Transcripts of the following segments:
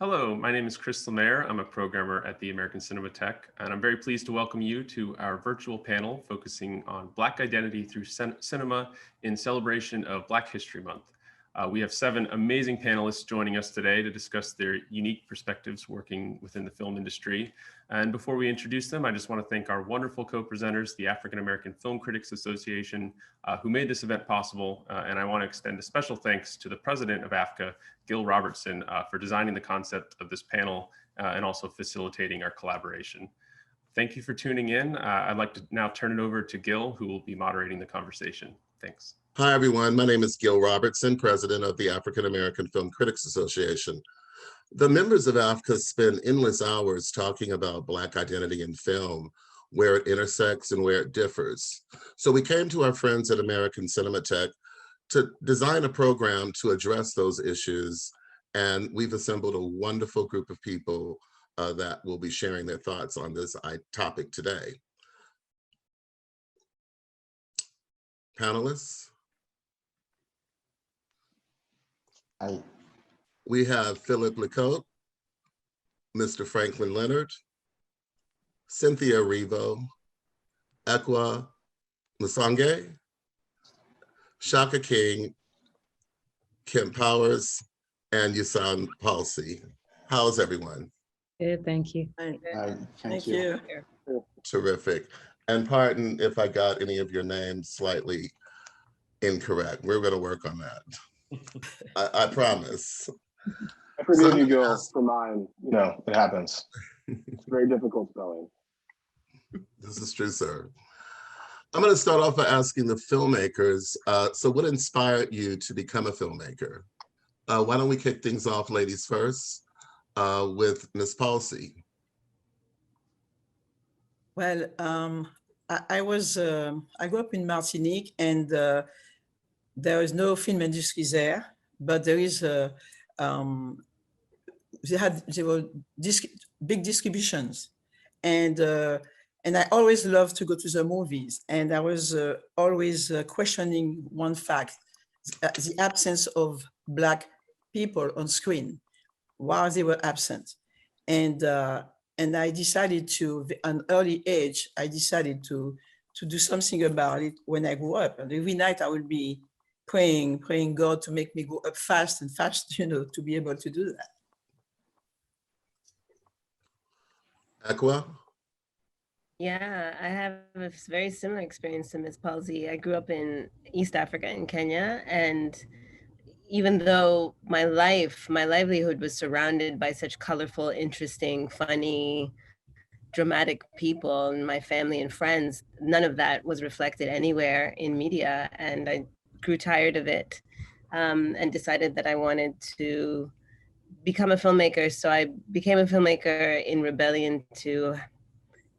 Hello, my name is Chris Lemaire. I'm a programmer at the American Cinematheque, and I'm very pleased to welcome you to our virtual panel focusing on Black identity through cinema in celebration of Black History Month. We have 7 amazing panelists joining us today to discuss their unique perspectives working within the film industry. And before we introduce them, I just want to thank our wonderful co-presenters, the African American Film Critics Association, who made this event possible. And I want to extend a special thanks to the president of AAFCA, Gil Robertson, for designing the concept of this panel and also facilitating our collaboration. Thank you for tuning in. I'd like to now turn it over to Gil, who will be moderating the conversation. Thanks. Hi, everyone. My name is Gil Robertson, president of the African American Film Critics Association. The members of AAFCA spend endless hours talking about Black identity in film, where it intersects and where it differs. So we came to our friends at American Cinematheque to design a program to address those issues. And we've assembled a wonderful group of people that will be sharing their thoughts on this topic today. Panelists? Hi. We have Philippe Lacôte, Mr. Franklin Leonard, Cynthia Erivo, Ekwa Msangi, Shaka King, Kemp and Euzhan Palcy. How's everyone? Good, thank you. Hi. Thank you. Terrific. And pardon if I got any of your names slightly incorrect. We're going to work on that. I promise. I forgive you, Gil, for mine. You know, it happens. It's very difficult spelling. This is true, sir. I'm going to start off by asking the filmmakers, so what inspired you to become a filmmaker? Why don't we kick things off, ladies first, with Ms. Palcy. Well, I grew up in Martinique, and there is no film industry there, but there is there were big distributions, and I always loved to go to the movies, and I was always questioning one fact: the absence of Black people on screen. Why they were absent, and I decided to, at an early age, I decided to do something about it when I grew up. And every night I would be praying God to make me go up fast and fast, you know, to be able to do that. Ekwa? Yeah, I have a very similar experience to Ms. Palsy. I grew up in East Africa in Kenya, and even though my livelihood was surrounded by such colorful, interesting, funny, dramatic people and my family and friends, none of that was reflected anywhere in media. And I grew tired of it and decided that I wanted to become a filmmaker. So I became a filmmaker in rebellion to,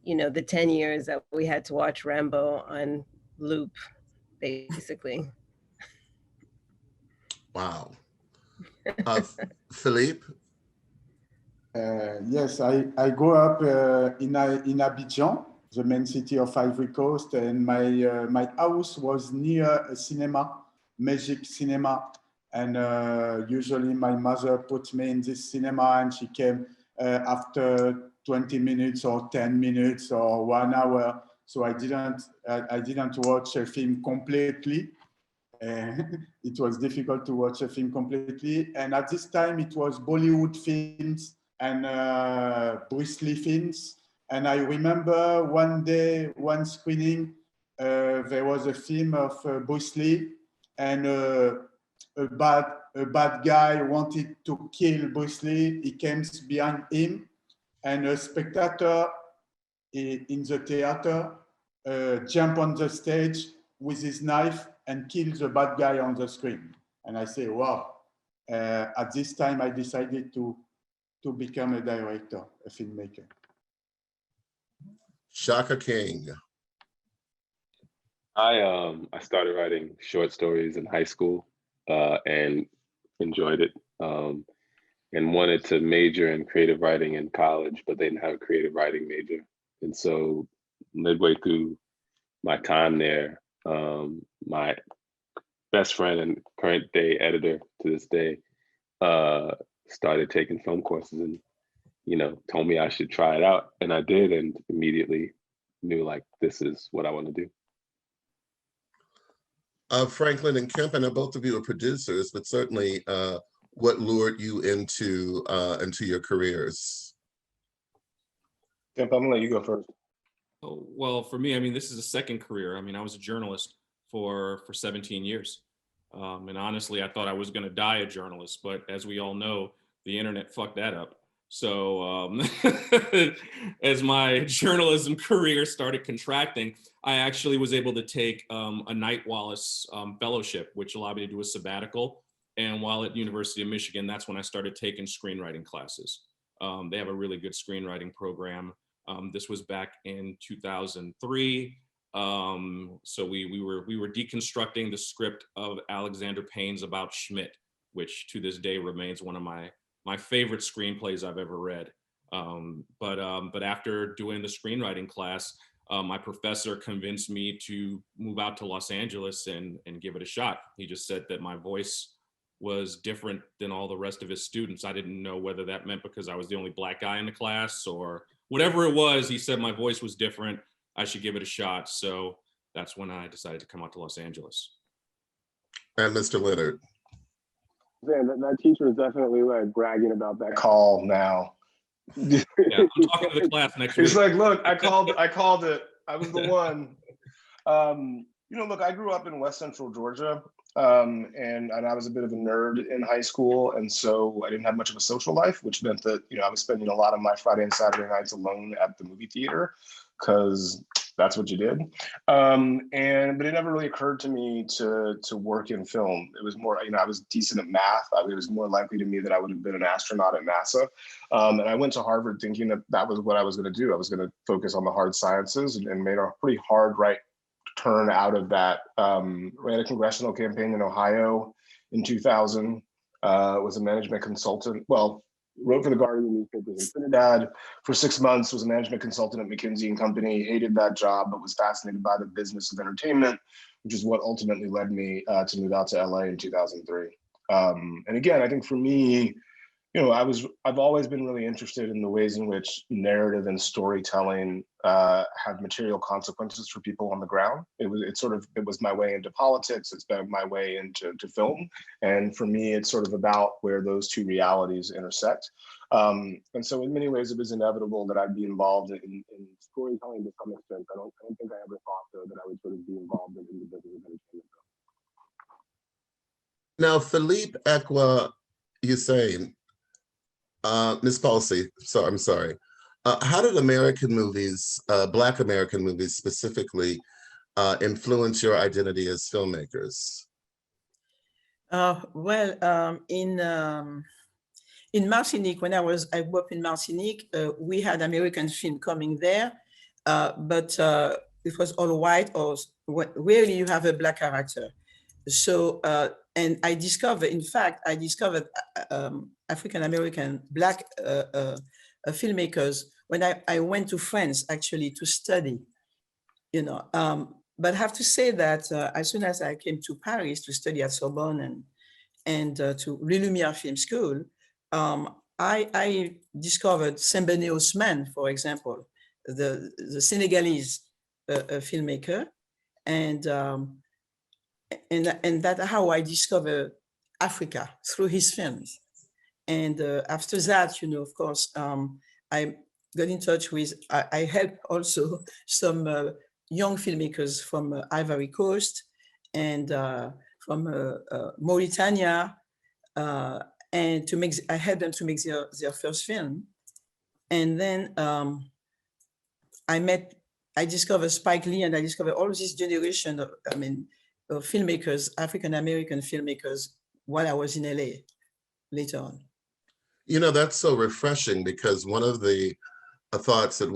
you know, the 10 years that we had to watch Rambo on loop, basically. Wow. Philippe? Yes, I grew up in Abidjan, the main city of Ivory Coast, and my house was near a cinema, Magic Cinema, and usually my mother put me in this cinema, and she came after 20 minutes or 10 minutes or 1 hour. So I didn't watch a film completely. It was difficult to watch a film completely. And at this time, it was Bollywood films and Bruce Lee films. And I remember one day, one screening, there was a film of Bruce Lee, and a bad guy wanted to kill Bruce Lee. He came behind him, and a spectator in the theater jumped on the stage with his knife and killed the bad guy on the screen. And I say, wow. At this time, I decided to become a director, a filmmaker. Shaka King. I started writing short stories in high school and enjoyed it, and wanted to major in creative writing in college, but they didn't have a creative writing major. And so midway through my time there, my best friend and current day editor to this day started taking film courses and, told me I should try it out. And I did, and immediately knew like, this is what I want to do. Franklin and Kemp, I know both of you are producers, but certainly what lured you into your careers? Kemp, I'm gonna let you go first. Oh, well, for me, I mean, this is a second career. I mean, I was a journalist for 17 years. And honestly, I thought I was going to die a journalist, but as we all know, the internet fucked that up. So as my journalism career started contracting, I actually was able to take a Knight Wallace fellowship, which allowed me to do a sabbatical. And while at University of Michigan, that's when I started taking screenwriting classes. They have a really good screenwriting program. This was back in 2003. So we were deconstructing the script of Alexander Payne's About Schmidt, which to this day remains one of my favorite screenplays I've ever read. But after doing the screenwriting class, my professor convinced me to move out to Los Angeles and give it a shot. He just said that my voice was different than all the rest of his students. I didn't know whether that meant because I was the only Black guy in the class or whatever it was. He said my voice was different. I should give it a shot. So that's when I decided to come out to Los Angeles. And Mr. Leonard. Man, that teacher is definitely like bragging about that call now. Yeah, I'm talking to the class next week. He's like, look, I called it. I was the one. Look, I grew up in West Central Georgia, and I was a bit of a nerd in high school, and so I didn't have much of a social life, which meant that I was spending a lot of my Friday and Saturday nights alone at the movie theater, because that's what you did. But it never really occurred to me to work in film. It was more, I was decent at math. It was more likely to me that I would have been an astronaut at NASA. And I went to Harvard thinking that was what I was going to do. I was going to focus on the hard sciences and made a pretty hard right turn out of that. Ran a congressional campaign in Ohio in 2000. Was a management consultant. Well, wrote for the Guardian newspapers in Trinidad for 6 months, was a management consultant at McKinsey & Company, hated that job, but was fascinated by the business of entertainment, which is what ultimately led me to move out to LA in 2003. And again, I think for me, I've always been really interested in the ways in which narrative and storytelling have material consequences for people on the ground. It was my way into politics. It's been my way into film. And for me, it's sort of about where those two realities intersect. And so in many ways, it was inevitable that I'd be involved in storytelling to some extent. I don't think I ever thought, though, that I would sort of be involved in the business of entertainment. Now, Philippe, Ekwa, Euzhan, Ms. Palcy, so I'm sorry. How did American movies, Black American movies specifically, influence your identity as filmmakers? In Martinique, when I grew up in Martinique, we had American film coming there, but it was all white, or rarely you have a Black character. So, and I discovered African-American Black filmmakers when I went to France, actually, to study, but I have to say that as soon as I came to Paris to study at Sorbonne and to Le Lumière Film School, I discovered Sembene Ousmane, for example, the Senegalese filmmaker, and that's how I discovered Africa, through his films. And after that, of course, I got in touch with, I helped also some young filmmakers from Ivory Coast and from Mauritania, and I helped them to make their first film. And then I discovered Spike Lee, and I discovered all this generation of filmmakers, African-American filmmakers, while I was in LA later on. That's so refreshing, because one of the thoughts that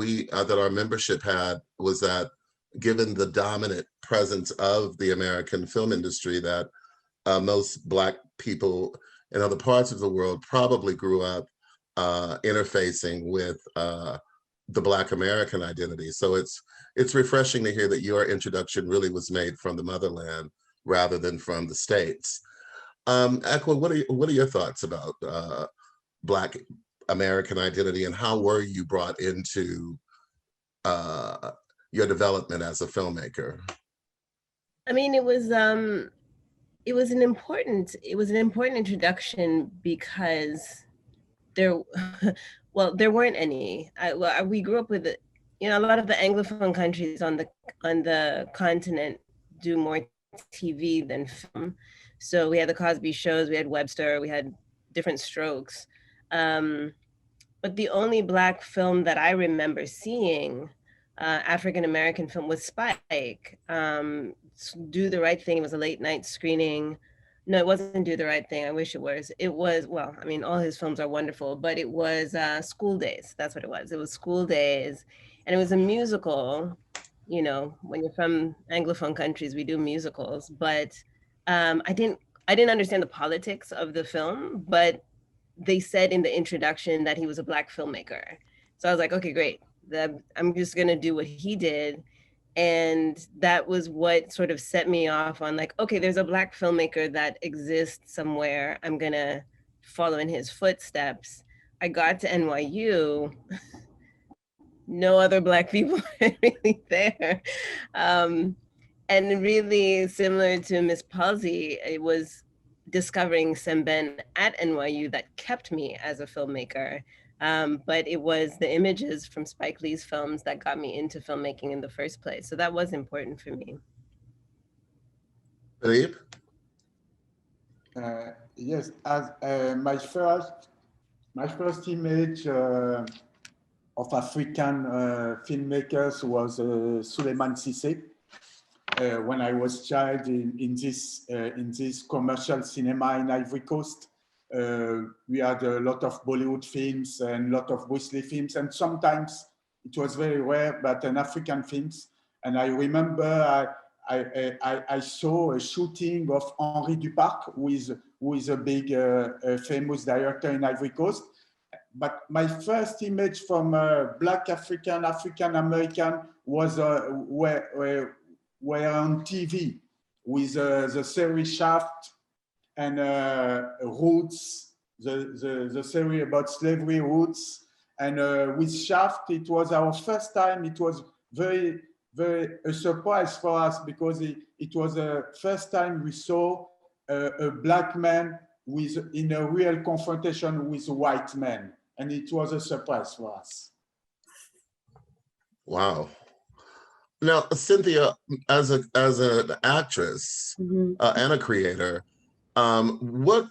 that our membership had was that given the dominant presence of the American film industry, that most Black people in other parts of the world probably grew up interfacing with the Black American identity. So it's refreshing to hear that your introduction really was made from the motherland rather than from the States. Ekwa, what are your thoughts about Black American identity, and how were you brought into your development as a filmmaker? I mean, it was an important introduction because there there weren't any. We grew up with, you know, a lot of the Anglophone countries on the continent do more TV than film. So we had the Cosby shows, we had Webster, we had different strokes. But the only Black film that I remember seeing, African-American film, was Spike. Do the Right Thing was a late night screening. No, it wasn't Do the Right Thing. I wish it was. It was, well, I mean, all his films are wonderful, but it was School Days. That's what it was. It was School Days. And it was a musical. You know, when you're from Anglophone countries, we do musicals. But I didn't understand the politics of the film, but they said in the introduction that he was a Black filmmaker. So I was like, okay, great. I'm just gonna do what he did. And that was what sort of set me off on like, okay, there's a Black filmmaker that exists somewhere. I'm gonna follow in his footsteps. I got to NYU, no other Black people really there. And really similar to Miss Palcy, it was discovering Semben at NYU that kept me as a filmmaker. But it was the images from Spike Lee's films that got me into filmmaking in the first place. So that was important for me. Philippe? Yes, as my first image of African filmmakers was Souleymane Cissé. When I was child in this commercial cinema in Ivory Coast, we had a lot of Bollywood films and a lot of Bruce Lee films, and sometimes it was very rare, but an African films. And I remember I saw a shooting of Henri Duparc, who is a big famous director in Ivory Coast. But my first image from Black African American was were on TV with the series Shaft and Roots, the series about slavery, Roots. And with Shaft, it was our first time. It was very, very a surprise for us because it was the first time we saw a Black man in a real confrontation with a white man. And it was a surprise for us. Wow. Now, Cynthia, as an actress and a creator, what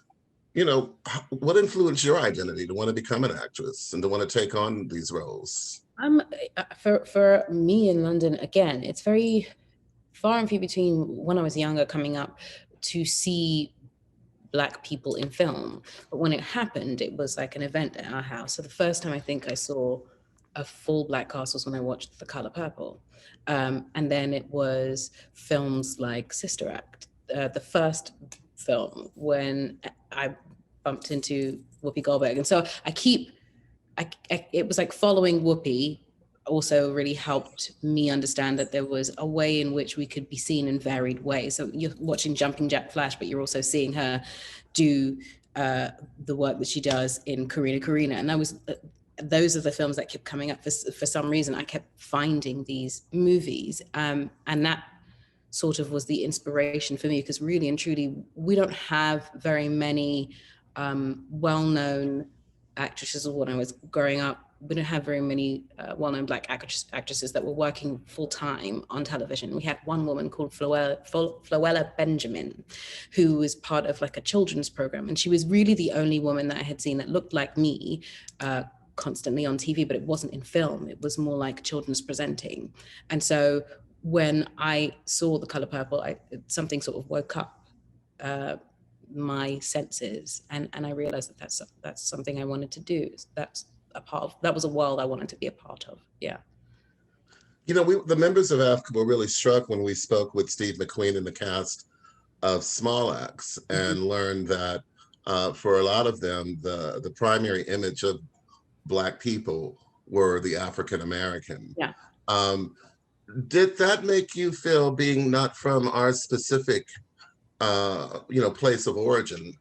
influenced your identity to want to become an actress and to want to take on these roles? For me in London, again, it's very far and few between when I was younger coming up to see Black people in film. But when it happened, it was like an event at our house. So the first time I think I saw a full Black cast was when I watched The Color Purple. And then it was films like Sister Act, the first film when I bumped into Whoopi Goldberg. And so it was like following Whoopi also really helped me understand that there was a way in which we could be seen in varied ways. So you're watching Jumping Jack Flash, but you're also seeing her do the work that she does in Karina. And those are the films that kept coming up. For some reason, I kept finding these movies. And that sort of was the inspiration for me, because really and truly, we don't have very many well-known actresses. When I was growing up, we don't have very many well-known Black actresses that were working full-time on television. We had one woman called Floella Benjamin, who was part of like a children's program. And she was really the only woman that I had seen that looked like me constantly on TV, but it wasn't in film. It was more like children's presenting. And so when I saw The Color Purple, something sort of woke up my senses, and I realized that that's something I wanted to do. That was a world I wanted to be a part of. Yeah. You know, the members of AAFCA were really struck when we spoke with Steve McQueen and the cast of Small Axe and learned that for a lot of them, the primary image of Black people were the African American. Yeah. Did that make you feel, being not from our specific, place of origin,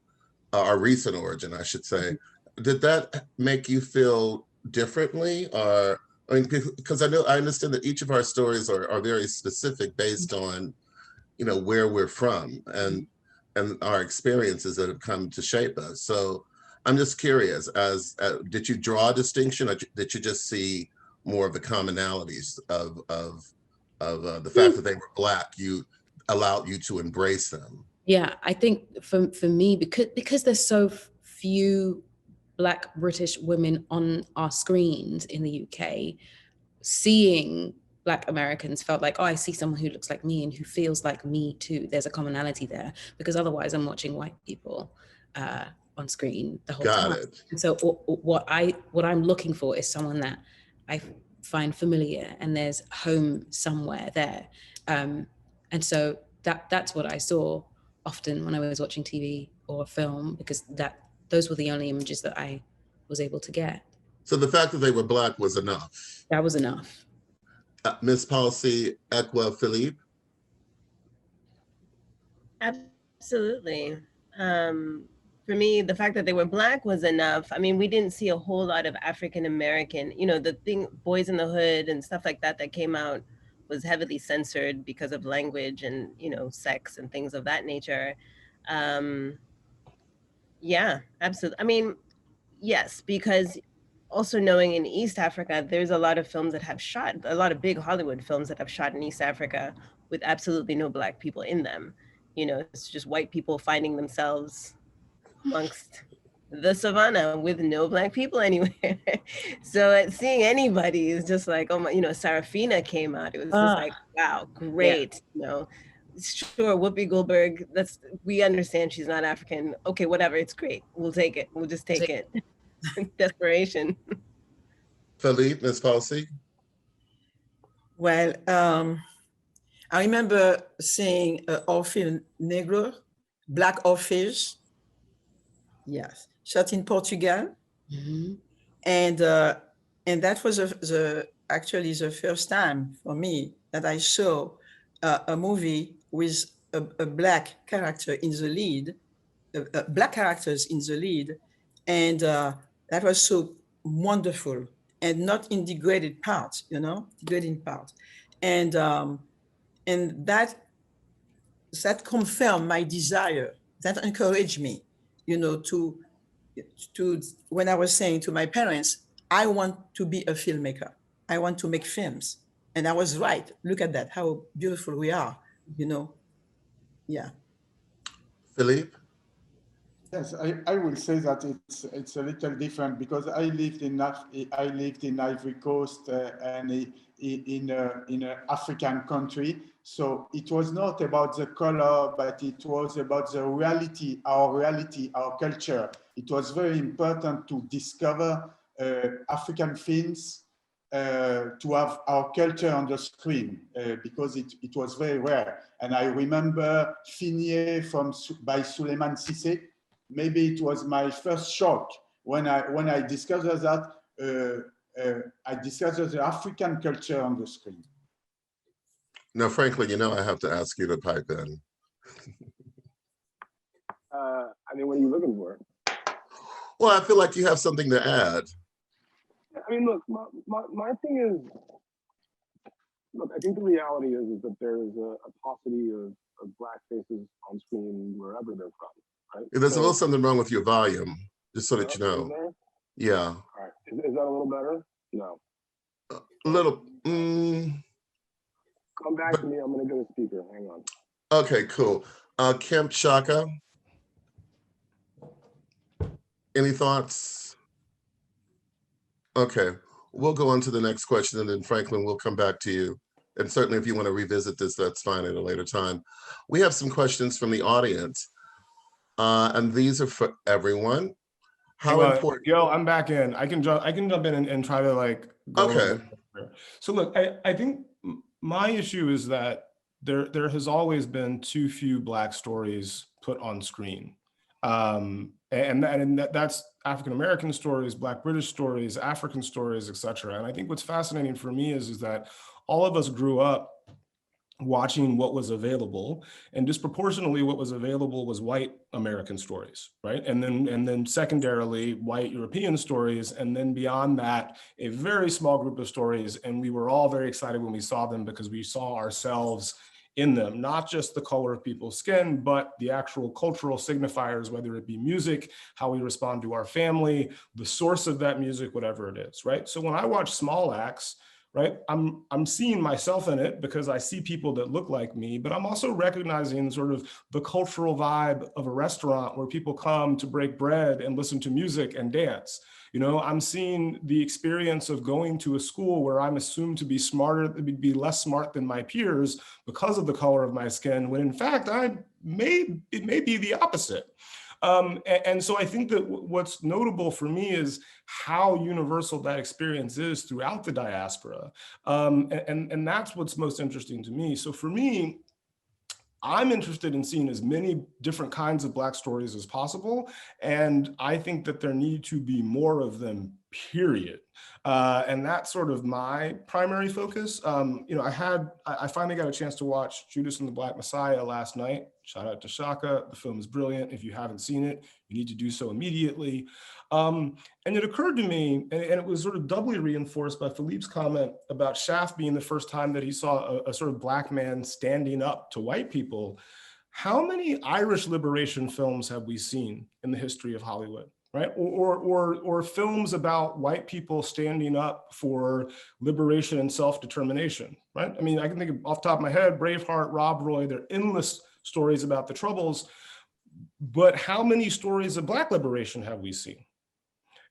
our recent origin, I should say, did that make you feel differently? Or, I mean, because I understand that each of our stories are very specific based on, you know, where we're from and our experiences that have come to shape us. So I'm just curious, did you draw a distinction, or did you just see more of the commonalities of the fact that they were Black, allowed you to embrace them? Yeah, I think for me, because there's so few Black British women on our screens in the UK, seeing Black Americans felt like, oh, I see someone who looks like me and who feels like me too. There's a commonality there, because otherwise I'm watching white people on screen the whole time. Got it. And so what I'm looking for is someone that I find familiar and there's home somewhere there. And so that's what I saw often when I was watching TV or a film, because those were the only images that I was able to get. So the fact that they were Black was enough. That was enough. Ms. Palcy, Ekwa, Philippe? Absolutely. For me, the fact that they were Black was enough. I mean, we didn't see a whole lot of African American, you know, the thing, Boys in the Hood and stuff like that came out was heavily censored because of language and, you know, sex and things of that nature. Yeah, absolutely. I mean, yes, because also knowing in East Africa, there's a lot of films that have shot, a lot of big Hollywood films that have shot in East Africa with absolutely no Black people in them. You know, it's just white people finding themselves amongst the savannah with no Black people anywhere. So seeing anybody is just like, oh my, you know, Sarafina came out. It was just like, wow, great. Yeah. You know, sure, Whoopi Goldberg, we understand she's not African. Okay, whatever, it's great. We'll take it. We'll just take it. Desperation. Philippe, Ms. Palcy? Well, I remember seeing Orfeu Negro, Black Orpheus, yes, shot in Portugal. Mm-hmm. And that was actually the first time for me that I saw a movie with a Black character in the lead, Black characters in the lead. And that was so wonderful, and not in degraded parts, you know, degrading parts. And that confirmed my desire, that encouraged me, you know, to when I was saying to my parents, I want to be a filmmaker. I want to make films. And I was right. Look at that, how beautiful we are, you know. Yeah. Philippe? Yes, I will say that it's a little different, because I lived in Ivory Coast and in an African country. So it was not about the color, but it was about the reality, our culture. It was very important to discover African films, to have our culture on the screen, because it was very rare. And I remember Finier by Souleymane Cissé. Maybe it was my first shock when I discovered that I discovered the African culture on the screen. Now, frankly, you know, I have to ask you to pipe in. I mean, what are you looking for? Well, I feel like you have something to add. I mean, look, my thing is, look, I think the reality is that there's a paucity of Black faces on screen wherever they're from. Right? There's a little something wrong with your volume, just so that you know. Yeah. All right. Is that a little better? No. A little. Come back to me. I'm going to get a speaker. Hang on. Okay, cool. Kemp, Shaka. Any thoughts? Okay, we'll go on to the next question, and then Franklin, we'll come back to you. And certainly if you want to revisit this, that's fine at a later time. We have some questions from the audience. And these are for everyone. How important? Yo, I'm back in. I can jump in and try to like go. Okay. So look, I think my issue is that there has always been too few Black stories put on screen. And that's African American stories, Black British stories, African stories, etc. And I think what's fascinating for me is that all of us grew up watching what was available, and disproportionately what was available was white American stories, right? And then secondarily white European stories, and then beyond that, a very small group of stories. And we were all very excited when we saw them because we saw ourselves in them, not just the color of people's skin, but the actual cultural signifiers, whether it be music, how we respond to our family, the source of that music, whatever it is, right? So when I watch small acts, right, I'm seeing myself in it because I see people that look like me, but I'm also recognizing sort of the cultural vibe of a restaurant where people come to break bread and listen to music and dance. You know, I'm seeing the experience of going to a school where I'm assumed to be smarter, be less smart than my peers because of the color of my skin, when in fact, it may be the opposite. And so I think that what's notable for me is how universal that experience is throughout the diaspora. And that's what's most interesting to me. So for me, I'm interested in seeing as many different kinds of Black stories as possible. And I think that there need to be more of them, period. And that's sort of my primary focus. You know, I finally got a chance to watch Judas and the Black Messiah last night. Shout out to Shaka. The film is brilliant. If you haven't seen it, you need to do so immediately. And it occurred to me, and it was sort of doubly reinforced by Philippe's comment about Shaft being the first time that he saw a sort of Black man standing up to white people. How many Irish liberation films have we seen in the history of Hollywood? Right? Or films about white people standing up for liberation and self-determination, right? I mean, I can think of off the top of my head, Braveheart, Rob Roy, there are endless stories about the Troubles, but how many stories of Black liberation have we seen?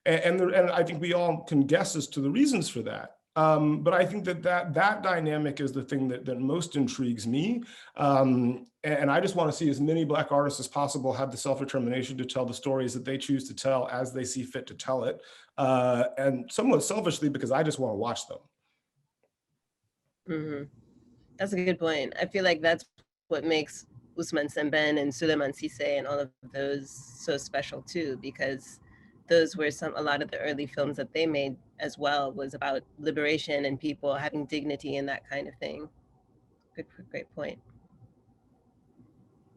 And I think we all can guess as to the reasons for that. But I think that dynamic is the thing that most intrigues me. And I just want to see as many Black artists as possible have the self-determination to tell the stories that they choose to tell as they see fit to tell it. And somewhat selfishly, because I just want to watch them. Mm-hmm. That's a good point. I feel like that's what makes Ousmane Sembène and Souleymane Cissé and all of those so special too, because those were a lot of the early films that they made as well was about liberation and people having dignity and that kind of thing. Great point.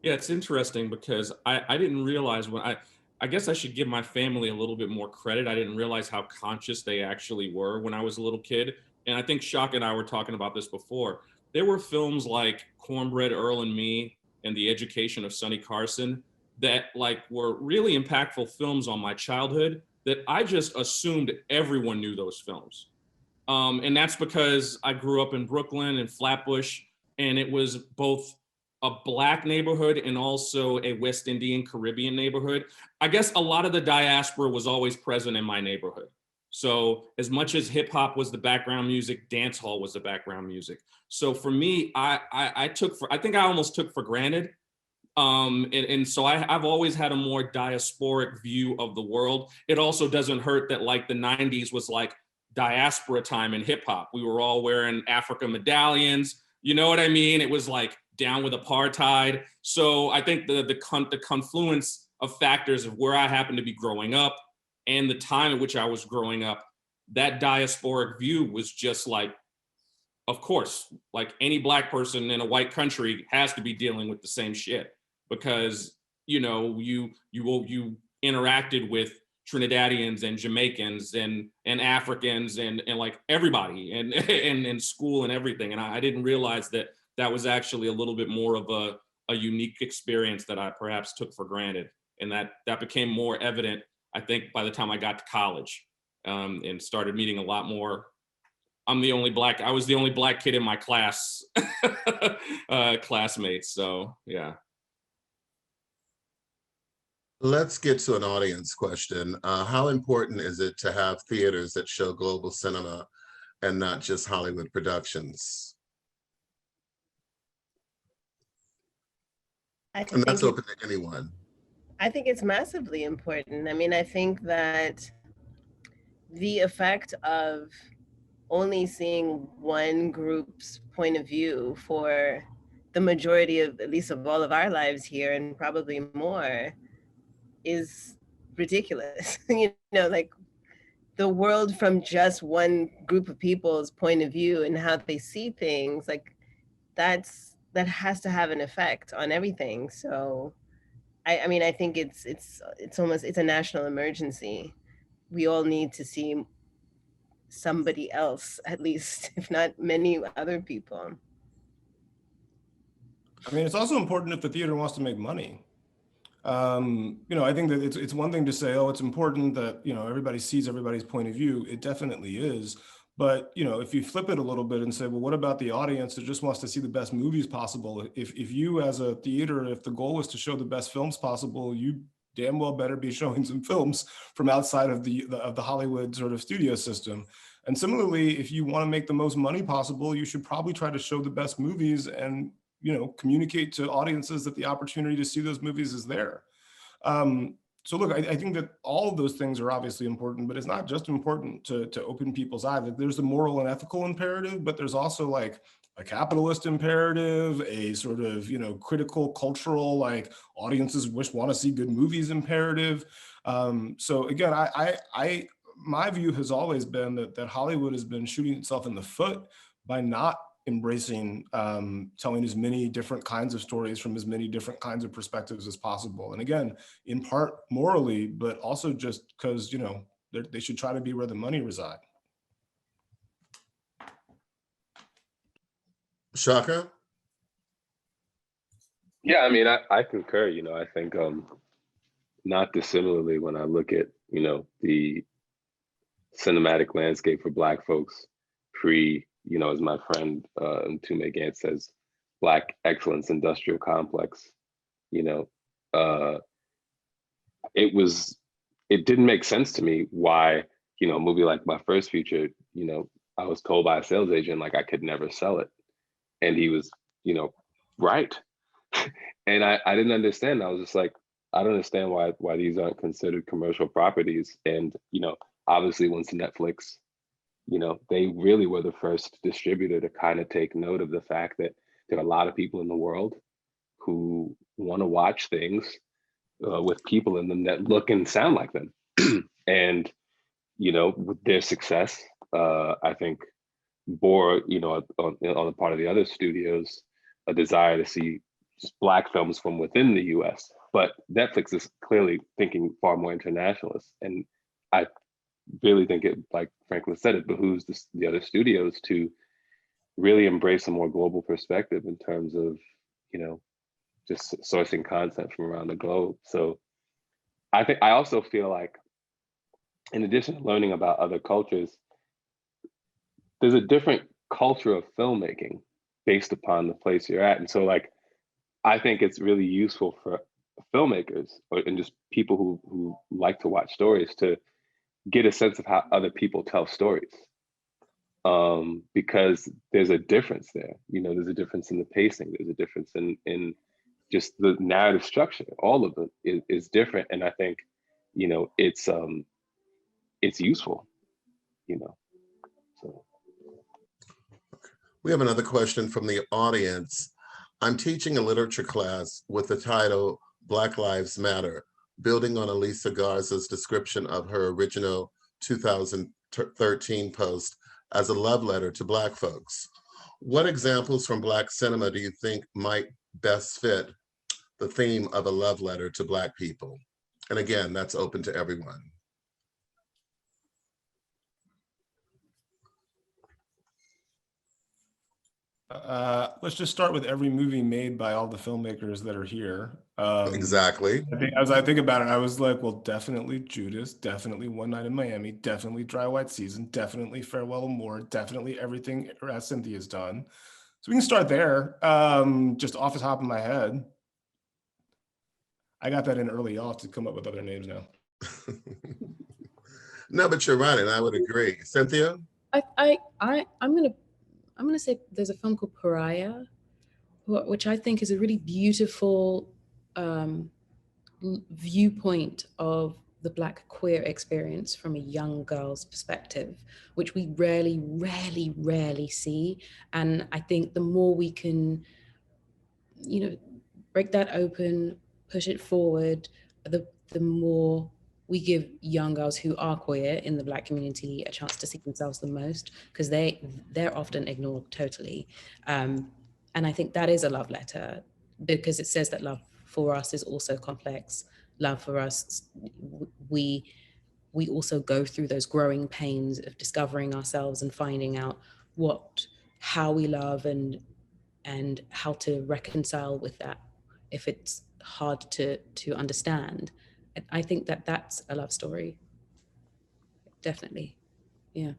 Yeah, it's interesting because I didn't realize when I guess I should give my family a little bit more credit. I didn't realize how conscious they actually were when I was a little kid. And I think Shaka and I were talking about this before. There were films like Cornbread, Earl and Me and The Education of Sonny Carson that like were really impactful films on my childhood that I just assumed everyone knew those films. And that's because I grew up in Brooklyn and Flatbush, and it was both a Black neighborhood and also a West Indian Caribbean neighborhood. I guess a lot of the diaspora was always present in my neighborhood. So as much as hip hop was the background music, dance hall was the background music. So for me, I think I almost took for granted. And so I've always had a more diasporic view of the world. It also doesn't hurt that like the 90s was like diaspora time in hip hop. We were all wearing Africa medallions. You know what I mean? It was like down with apartheid. So I think the confluence of factors of where I happened to be growing up and the time at which I was growing up, that diasporic view was just like, of course, like any Black person in a white country has to be dealing with the same shit because, you know, you interacted with Trinidadians and Jamaicans and Africans and like everybody and in school and everything. And I didn't realize that was actually a little bit more of a unique experience that I perhaps took for granted. And that became more evident, I think, by the time I got to college and started meeting a lot more. I was the only Black kid in my class, classmates. So, yeah. Let's get to an audience question. How important is it to have theaters that show global cinema and not just Hollywood productions? And that's open to anyone. I think it's massively important. I mean, I think that the effect of only seeing one group's point of view for the majority of, at least of all of our lives here and probably more, is ridiculous. You know, like the world from just one group of people's point of view and how they see things, like that has to have an effect on everything. So I mean, I think it's a national emergency. We all need to see somebody else, at least, if not many other people. I mean, it's also important if the theater wants to make money. I think that it's one thing to say, oh, it's important that, everybody sees everybody's point of view. It definitely is. But, if you flip it a little bit and say, well, what about the audience that just wants to see the best movies possible? If you as a theater, if the goal is to show the best films possible, you damn well better be showing some films from outside of the Hollywood sort of studio system. And similarly, if you want to make the most money possible, you should probably try to show the best movies and communicate to audiences that the opportunity to see those movies is there. So look, I think that all of those things are obviously important, but it's not just important to open people's eyes. Like, there's a moral and ethical imperative, but there's also like a capitalist imperative, a sort of, critical, cultural, like audiences want to see good movies imperative. So again, my view has always been that Hollywood has been shooting itself in the foot by not embracing telling as many different kinds of stories from as many different kinds of perspectives as possible. And again, in part morally, but also just because, they should try to be where the money reside. Shaka? Yeah, I mean, I concur. I think not dissimilarly when I look at, the cinematic landscape for Black folks pre, as my friend Ntume Gant says, Black excellence industrial complex, it didn't make sense to me why, a movie like my first feature, I was told by a sales agent, like I could never sell it. And he was, right. And I didn't understand. I was just like, I don't understand why these aren't considered commercial properties. And, obviously once Netflix, they really were the first distributor to kind of take note of the fact that there are a lot of people in the world who want to watch things with people in them that look and sound like them. And, with their success, I think bore, on the part of the other studios, a desire to see just Black films from within the US. But Netflix is clearly thinking far more internationalist. And I really think it, like Franklin said, it behooves the other studios to really embrace a more global perspective in terms of, just sourcing content from around the globe. So I also feel like, in addition to learning about other cultures, there's a different culture of filmmaking based upon the place you're at. And so like, I think it's really useful for filmmakers and just people who like to watch stories to get a sense of how other people tell stories. Because there's a difference there. There's a difference in the pacing. There's a difference in just the narrative structure. All of it is different. And I think, it's useful, so. We have another question from the audience. I'm teaching a literature class with the title Black Lives Matter, building on Elisa Garza's description of her original 2013 post as a love letter to Black folks. What examples from Black cinema do you think might best fit the theme of a love letter to Black people? And again, that's open to everyone. Let's just start with every movie made by all the filmmakers that are here. Exactly. As I think about it, I was like, well, definitely Judas, definitely One Night in Miami, definitely Dry White Season, definitely Farewell Amore, definitely everything Cynthia's done. So we can start there, just off the top of my head. I got that in early. I'll have to come up with other names now. No, but you're right, and I would agree. Cynthia? I'm gonna say there's a film called Pariah, which I think is a really beautiful viewpoint of the Black queer experience from a young girl's perspective, which we rarely see. And I think the more we can, break that open, push it forward, the more we give young girls who are queer in the Black community a chance to see themselves the most, because they're often ignored totally. And And I think that is a love letter, because it says that love for us is also complex. Love for us, we also go through those growing pains of discovering ourselves and finding out how we love and how to reconcile with that if it's hard to understand. I think that that's a love story. Definitely. Yeah.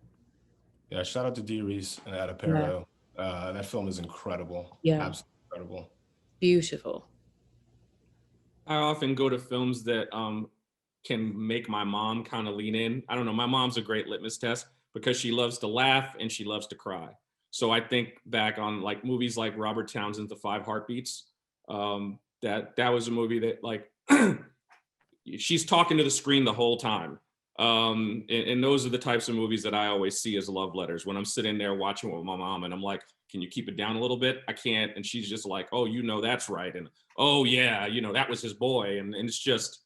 Yeah, shout out to Dee Reese and Adapero. That film is incredible. Yeah. Absolutely incredible. Beautiful. I often go to films that can make my mom kind of lean in. I don't know, my mom's a great litmus test because she loves to laugh and she loves to cry. So I think back on like movies like Robert Townsend's The Five Heartbeats. That was a movie that like, she's talking to the screen the whole time. And those are the types of movies that I always see as love letters when I'm sitting there watching with my mom and I'm like, can you keep it down a little bit? I can't. And she's just like, oh, that's right. And oh yeah, that was his boy. And it's just,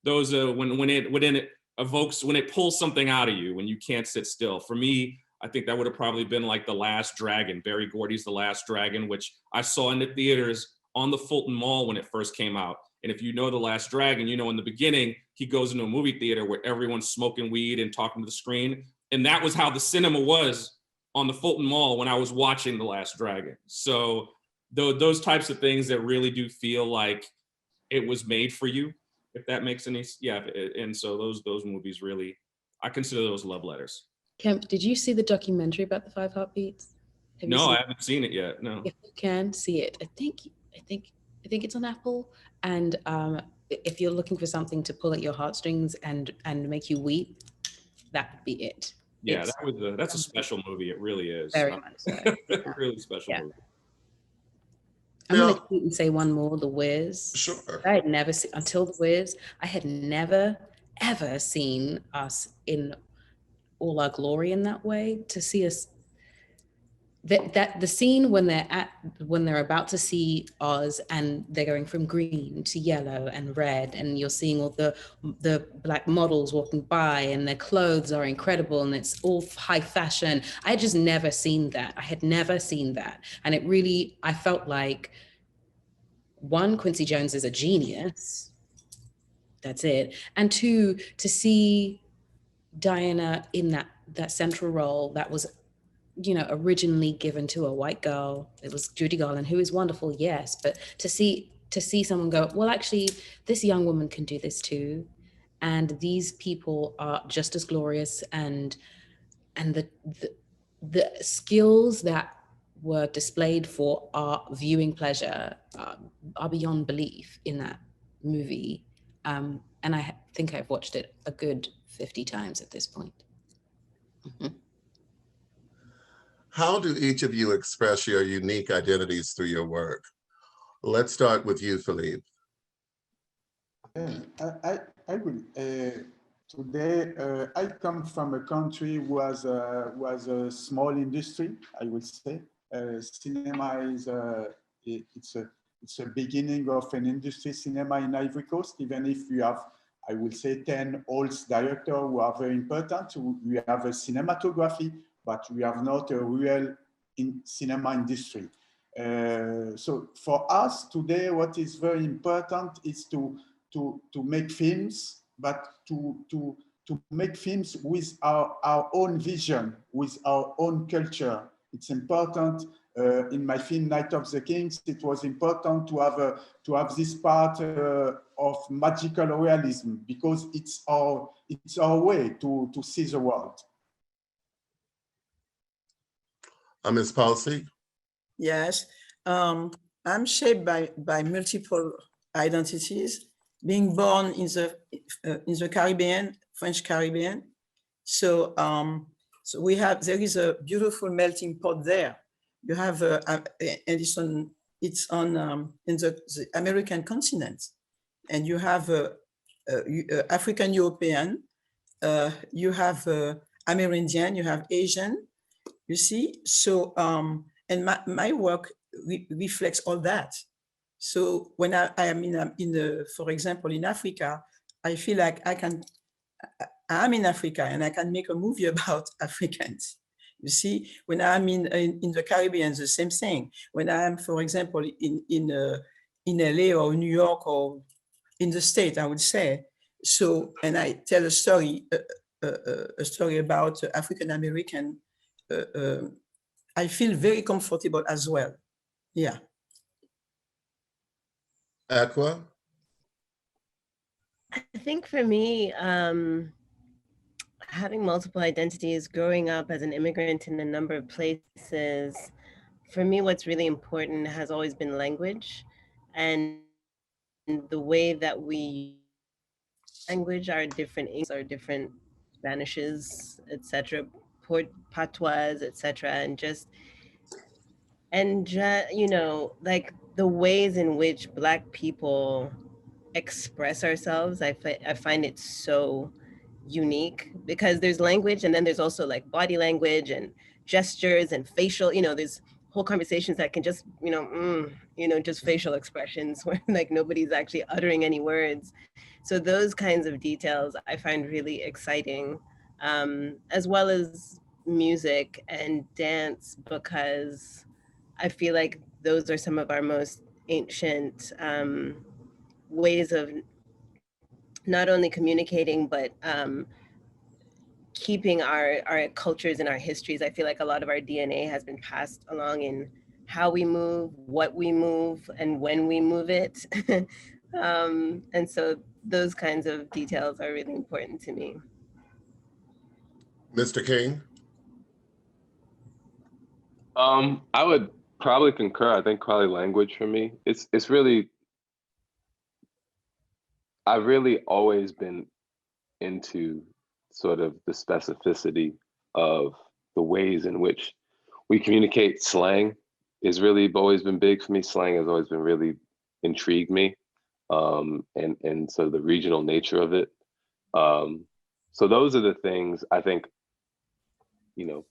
those are when it evokes, when it pulls something out of you, when you can't sit still. For me, I think that would have probably been like The Last Dragon, Barry Gordy's The Last Dragon, which I saw in the theaters on the Fulton Mall when it first came out. And if you know The Last Dragon, in the beginning, he goes into a movie theater where everyone's smoking weed and talking to the screen. And that was how the cinema was on the Fulton Mall when I was watching The Last Dragon. So those types of things that really do feel like it was made for you, if that makes any sense. Yeah, and so those movies really, I consider those love letters. Kemp, did you see the documentary about the Five Heartbeats? No, I haven't seen it yet. No. If you can see it, I think it's on Apple. And if you're looking for something to pull at your heartstrings and make you weep, that would be it. Yeah, that's a special movie. It really is. Very much so. Really special movie. I'm going to keep and say one more, The Wiz. Sure. I had never seen, until The Wiz, I had never, ever seen us in all our glory in that way. To see us, that the scene when they're about to see Oz and they're going from green to yellow and red, and you're seeing all the black models walking by and their clothes are incredible and it's all high fashion. I had just never seen that. I had never seen that. And it really, I felt like, one, Quincy Jones is a genius. That's it. And two, to see Diana in that central role that was, originally given to a white girl. It was Judy Garland, who is wonderful, yes, but to see someone go, well, actually, this young woman can do this too, and these people are just as glorious, and the skills that were displayed for our viewing pleasure are beyond belief in that movie, and I think I've watched it a good 50 times at this point. Mm-hmm. How do each of you express your unique identities through your work? Let's start with you, Philippe. I will. Today, I come from a country who was a small industry, I would say. Cinema is it's a beginning of an industry, cinema in Ivory Coast, even if we have, I would say, 10 old directors who are very important. We have a cinematography, but we have not a real cinema industry. So for us today, what is very important is to make films, but to make films with our own vision, with our own culture. It's important. In my film Night of the Kings, it was important to have this part of magical realism, because it's our way to see the world. Ms. Palcy? Yes, I'm shaped by multiple identities, being born in the Caribbean, French Caribbean. So, there is a beautiful melting pot there. You have, and it's on in the American continent, and you have African European, you have Amerindian, you have Asian. You see, so and my work reflects all that. So when I am for example, in Africa, I feel like I'm in Africa and I can make a movie about Africans. You see, when I'm in the Caribbean, the same thing. When I'm, for example, in LA or New York or in the state, I would say. So, and I tell a story about African American. I feel very comfortable as well. Yeah. Ekwa? I think for me, having multiple identities, growing up as an immigrant in a number of places, for me, what's really important has always been language, and the way that we language our different Spanishes, etc., patois, etc., and you know, like the ways in which Black people express ourselves, I find it so unique, because there's language and then there's also like body language and gestures and facial, you know, there's whole conversations that can just, you know, just facial expressions where like nobody's actually uttering any words. So those kinds of details I find really exciting, as well as music and dance, because I feel like those are some of our most ancient ways of not only communicating, but keeping our cultures and our histories. I feel like a lot of our DNA has been passed along in how we move, what we move, and when we move it. And so those kinds of details are really important to me. Mr. King? I would probably concur. I think probably language for me. It's really, I've really always been into sort of the specificity of the ways in which we communicate. Slang is really always been big for me. Slang has always been really intrigued me. And so the regional nature of it. So those are the things I think, you know,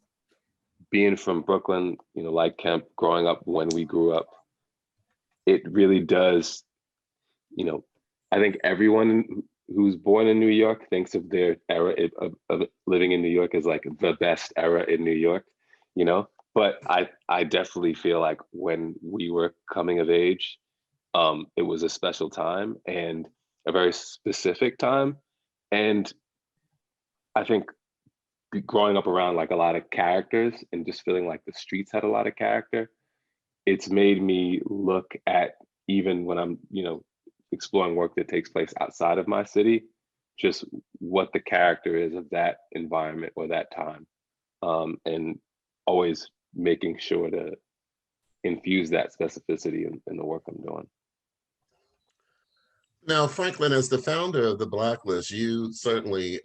being from Brooklyn, you know, like Kemp, growing up when we grew up, it really does, you know, I think everyone who's born in New York thinks of their era of living in New York as like the best era in New York, you know? But I definitely feel like when we were coming of age, it was a special time and a very specific time. And I think growing up around like a lot of characters and just feeling like the streets had a lot of character, it's made me look at, even when I'm, you know, exploring work that takes place outside of my city, just what the character is of that environment or that time. And always making sure to infuse that specificity in the work I'm doing. Now, Franklin, as the founder of the Blacklist, you certainly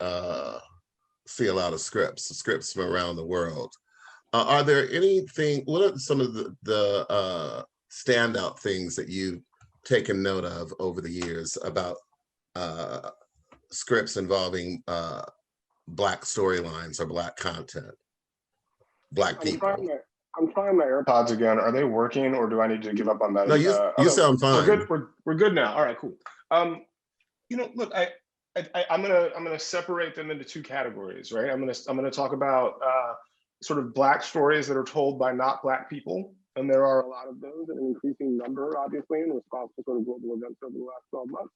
see a lot of scripts from around the world. Are there anything, what are some of the standout things that you've taken note of over the years about scripts involving Black storylines or Black content, Black people? I'm trying my AirPods again. Are they working, or do I need to give up on that? No, you sound fine. We're good. We're good now. All right, cool. You know, look, I'm gonna separate them into two categories, right? I'm gonna talk about sort of Black stories that are told by not Black people, and there are a lot of those, an increasing number, obviously, in response to sort of global events over the last 12 months.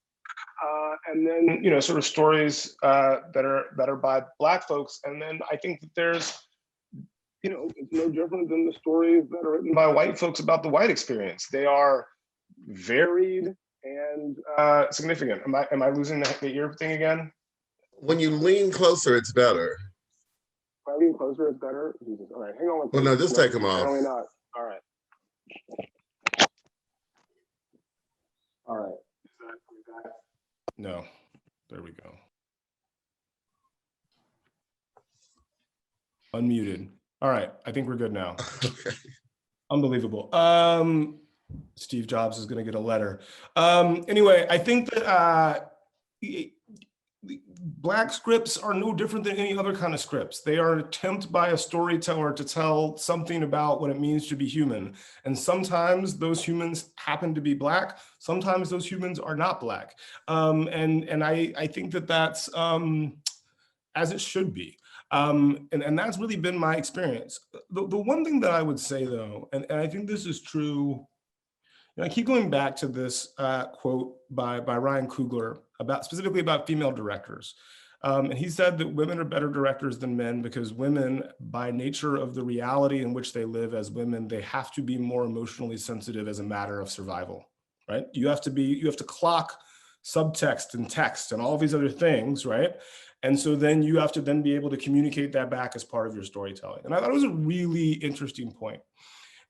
And then, you know, sort of stories that are by Black folks, and then I think that there's, you know, it's no different than the stories that are written by white folks about the white experience. They are varied and significant. Am I losing the ear thing again? When you lean closer, it's better. If I lean closer, it's better? Jesus. All right, hang on. Well, no, just take them off. Apparently not. All right. All right. No, there we go. Unmuted. All right, I think we're good now. Okay. Unbelievable. Steve Jobs is going to get a letter. Anyway, I think that Black scripts are no different than any other kind of scripts. They are an attempt by a storyteller to tell something about what it means to be human. And sometimes those humans happen to be Black. Sometimes those humans are not Black. And I think that that's as it should be. And that's really been my experience. The one thing that I would say though, and I think this is true, I keep going back to this quote by Ryan Coogler specifically about female directors. And he said that women are better directors than men because women, by nature of the reality in which they live as women, they have to be more emotionally sensitive as a matter of survival, right? You have to clock subtext and text and all of these other things, right? And so then you have to then be able to communicate that back as part of your storytelling. And I thought it was a really interesting point.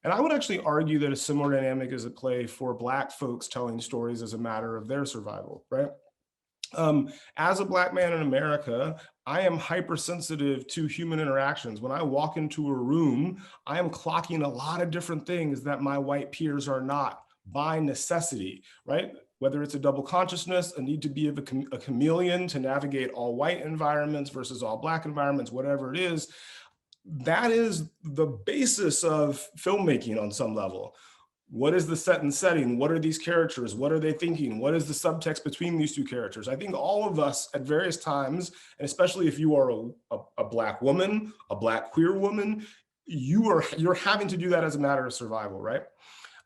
And I would actually argue that a similar dynamic is at play for Black folks telling stories as a matter of their survival, right? As a Black man in America, I am hypersensitive to human interactions. When I walk into a room, I am clocking a lot of different things that my white peers are not by necessity, right? Whether it's a double consciousness, a need to be a chameleon to navigate all white environments versus all Black environments, whatever it is, that is the basis of filmmaking on some level. What is the set and setting? What are these characters? What are they thinking? What is the subtext between these two characters? I think all of us at various times, and especially if you are a Black woman, a Black queer woman, you're having to do that as a matter of survival, right?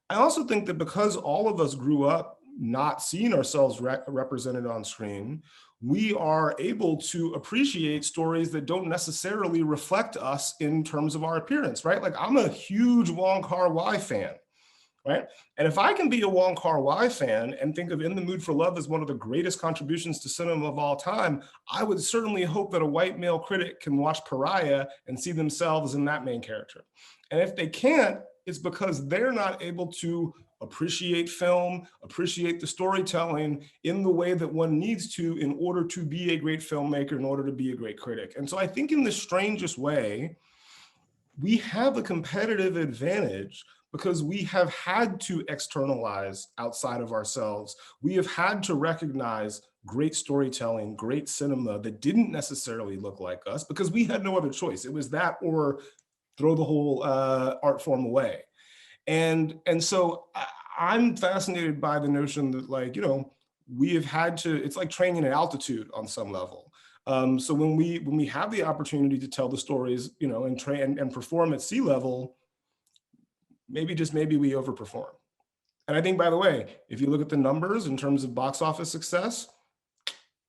I also think that because all of us grew up not seeing ourselves represented on screen, we are able to appreciate stories that don't necessarily reflect us in terms of our appearance, right? Like I'm a huge Wong Kar-wai fan, right? And if I can be a Wong Kar-wai fan and think of In the Mood for Love as one of the greatest contributions to cinema of all time, I would certainly hope that a white male critic can watch Pariah and see themselves in that main character. And if they can't, it's because they're not able to appreciate film, appreciate the storytelling in the way that one needs to in order to be a great filmmaker, in order to be a great critic. And so I think in the strangest way, we have a competitive advantage because we have had to externalize outside of ourselves. We have had to recognize great storytelling, great cinema that didn't necessarily look like us because we had no other choice. It was that or throw the whole art form away. And so I'm fascinated by the notion that, like, you know, we have had to, it's like training at altitude on some level. So when we have the opportunity to tell the stories, you know, and train and perform at sea level, maybe we overperform. And I think, by the way, if you look at the numbers in terms of box office success,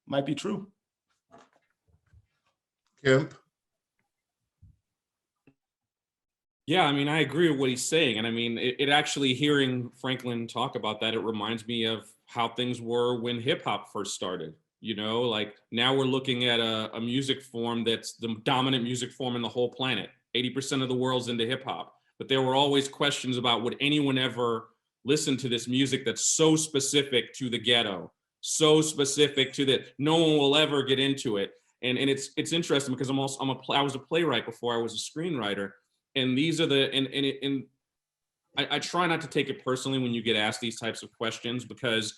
might be true. Kemp? Yeah, I mean, I agree with what he's saying. And I mean, it actually, hearing Franklin talk about that, it reminds me of how things were when hip hop first started. You know, like now we're looking at a music form that's the dominant music form in the whole planet. 80% of the world's into hip hop. But there were always questions about, would anyone ever listen to this music that's so specific to the ghetto, so specific to that no one will ever get into it. And it's interesting because I was a playwright before I was a screenwriter. And these are I try not to take it personally when you get asked these types of questions, because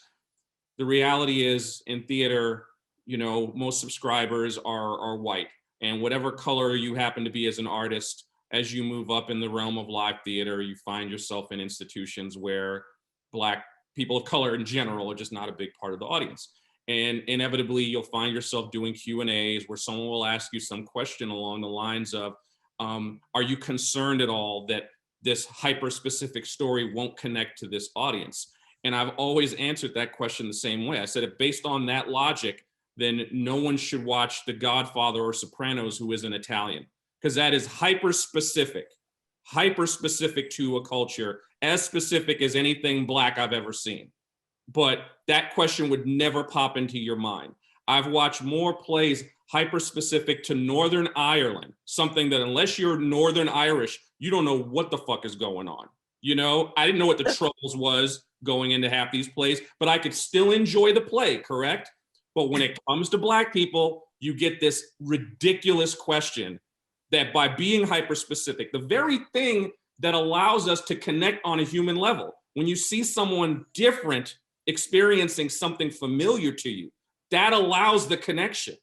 the reality is in theater, you know, most subscribers are white, and whatever color you happen to be as an artist, as you move up in the realm of live theater, you find yourself in institutions where Black people of color in general are just not a big part of the audience. And inevitably you'll find yourself doing Q&As where someone will ask you some question along the lines of, are you concerned at all that this hyper-specific story won't connect to this audience? And I've always answered that question the same way. I said, if based on that logic, then no one should watch The Godfather or Sopranos who isn't Italian, because that is hyper-specific to a culture, as specific as anything Black I've ever seen. But that question would never pop into your mind. I've watched more plays hyper-specific to Northern Ireland, something that unless you're Northern Irish, you don't know what the fuck is going on. You know, I didn't know what the Troubles was going into half these plays, but I could still enjoy the play, correct? But when it comes to Black people, you get this ridiculous question that by being hyper-specific, the very thing that allows us to connect on a human level, when you see someone different experiencing something familiar to you, that allows the connection.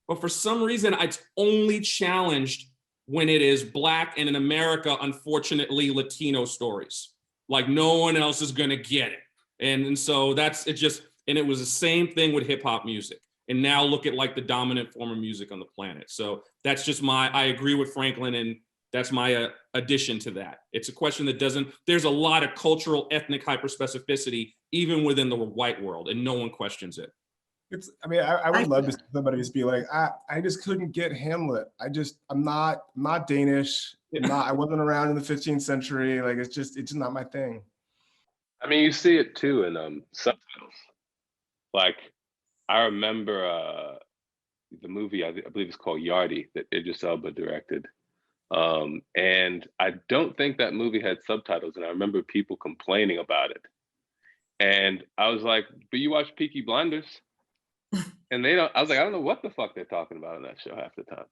But for some reason, it's only challenged when it is Black and in America, unfortunately, Latino stories. Like no one else is gonna get it. And so that's it just, and it was the same thing with hip hop music. and now look at like the dominant form of music on the planet. So that's just I agree with Franklin, and that's my addition to that. It's a question that there's a lot of cultural, ethnic hyperspecificity even within the white world, and no one questions it. I would love to see somebody just be like, I just couldn't get Hamlet. I'm not Danish. I wasn't around in the 15th century. Like, it's just not my thing. I mean, you see it too in subtitles. Like, I remember the movie, I believe it's called Yardi, that Idris Elba directed. And I don't think that movie had subtitles, and I remember people complaining about it. And I was like, but you watch Peaky Blinders? And I was like, I don't know what the fuck they're talking about in that show half the time,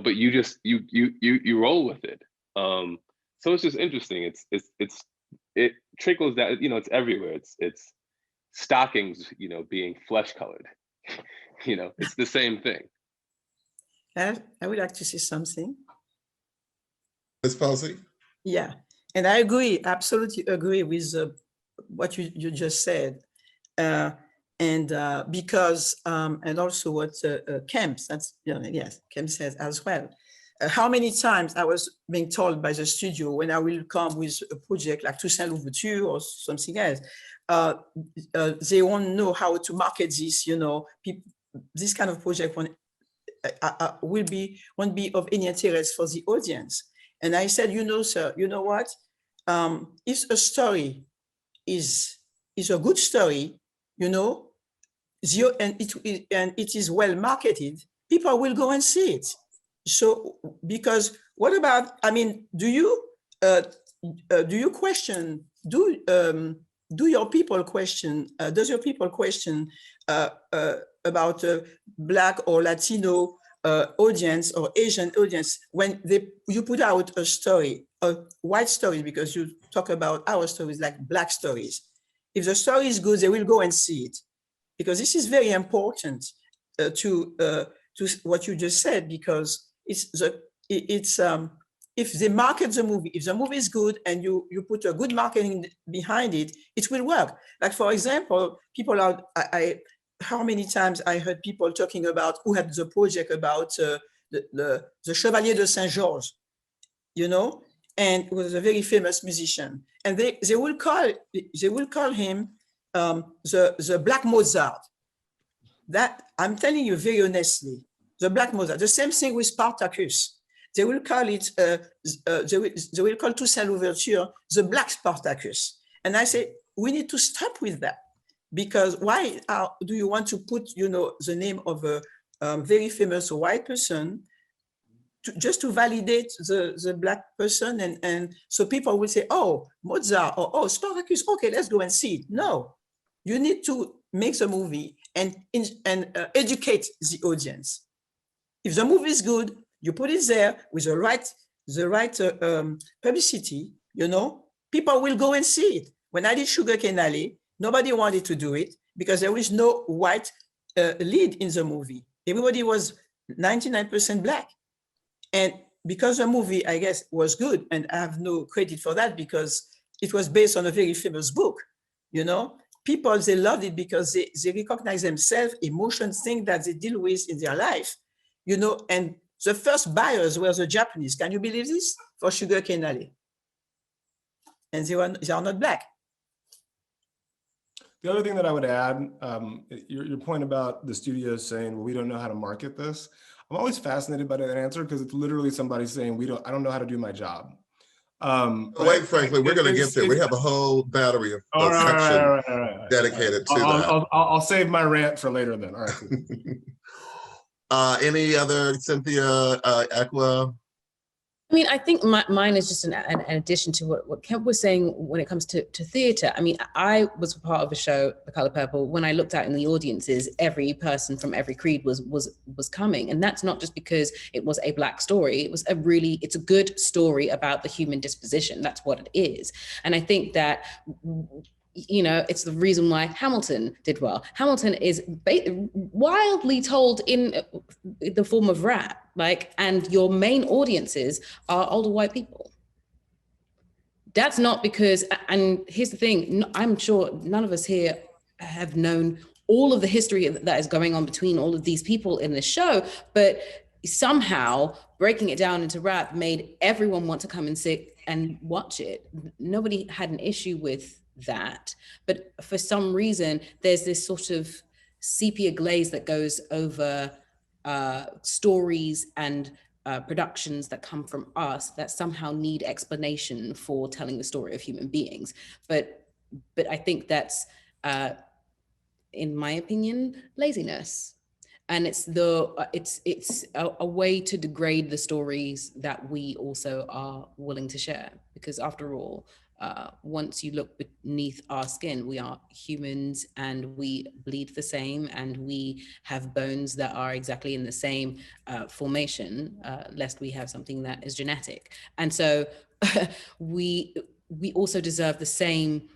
but you just, you roll with it. So it's just interesting. It trickles down, it's everywhere. It's stockings, being flesh colored, it's the same thing. I would like to say something. Ms. Palcy? Yeah, and I agree, absolutely agree with what you just said. And because, and also what Kemp, Kemp says as well. How many times I was being told by the studio when I will come with a project like Toussaint Louverture or something else, they won't know how to market this, this kind of project won't be of any interest for the audience. And I said, sir, you know what? If a story is a good story, and it is well marketed, people will go and see it. So, because what about? Do you question? Do your people question? Does your people question about Black or Latino audience or Asian audience when you put out a story, a white story, because you talk about our stories like Black stories? If the story is good, they will go and see it, because this is very important to what you just said, because if they market the movie, if the movie is good and you put a good marketing behind it, it will work. Like, for example, people are, how many times I heard people talking about who had the project about the Chevalier de Saint-Georges, and was a very famous musician. And they will call him the Black Mozart. That, I'm telling you very honestly, the Black Mozart. The same thing with Spartacus. They will call it, they will call Toussaint Louverture the Black Spartacus. And I say, we need to stop with that, because why do you want to put, the name of a very famous white person just to validate the Black person? And so people will say, oh, Mozart, or oh, Spartacus, okay, let's go and see it. No, you need to make the movie and educate the audience. If the movie is good, you put it there with the right publicity, people will go and see it. When I did Sugarcane Alley, nobody wanted to do it because there was no white lead in the movie. Everybody was 99% Black. And because the movie, I guess, was good, and I have no credit for that because it was based on a very famous book, people, they loved it because they recognize themselves, emotions, things that they deal with in their life, and the first buyers were the Japanese. Can you believe this? For Sugarcane Alley. And they are not Black. The other thing that I would add, your point about the studio saying, well, we don't know how to market this. I'm always fascinated by that answer because it's literally somebody saying, I don't know how to do my job. Wait, frankly, we're going to get there. We have a whole battery of section dedicated to that. I'll save my rant for later then. All right. Any other, Cynthia, Ekwa? I mean, I think mine is just an addition to what Kemp was saying when it comes to theatre. I mean, I was part of a show, The Colour Purple. When I looked out in the audiences, every person from every creed was coming. And that's not just because it was a Black story. It's a good story about the human disposition. That's what it is. And I think that, it's the reason why Hamilton did well. Hamilton is wildly told in the form of rap, and your main audiences are older white people. That's not because, and here's the thing, I'm sure none of us here have known all of the history that is going on between all of these people in the show, but somehow breaking it down into rap made everyone want to come and sit and watch it. Nobody had an issue with that, but for some reason there's this sort of sepia glaze that goes over stories and productions that come from us that somehow need explanation for telling the story of human beings. But I think that's, in my opinion, laziness. And it's a way to degrade the stories that we also are willing to share. Because after all, once you look beneath our skin, we are humans and we bleed the same and we have bones that are exactly in the same formation, lest we have something that is genetic. And so we also deserve the same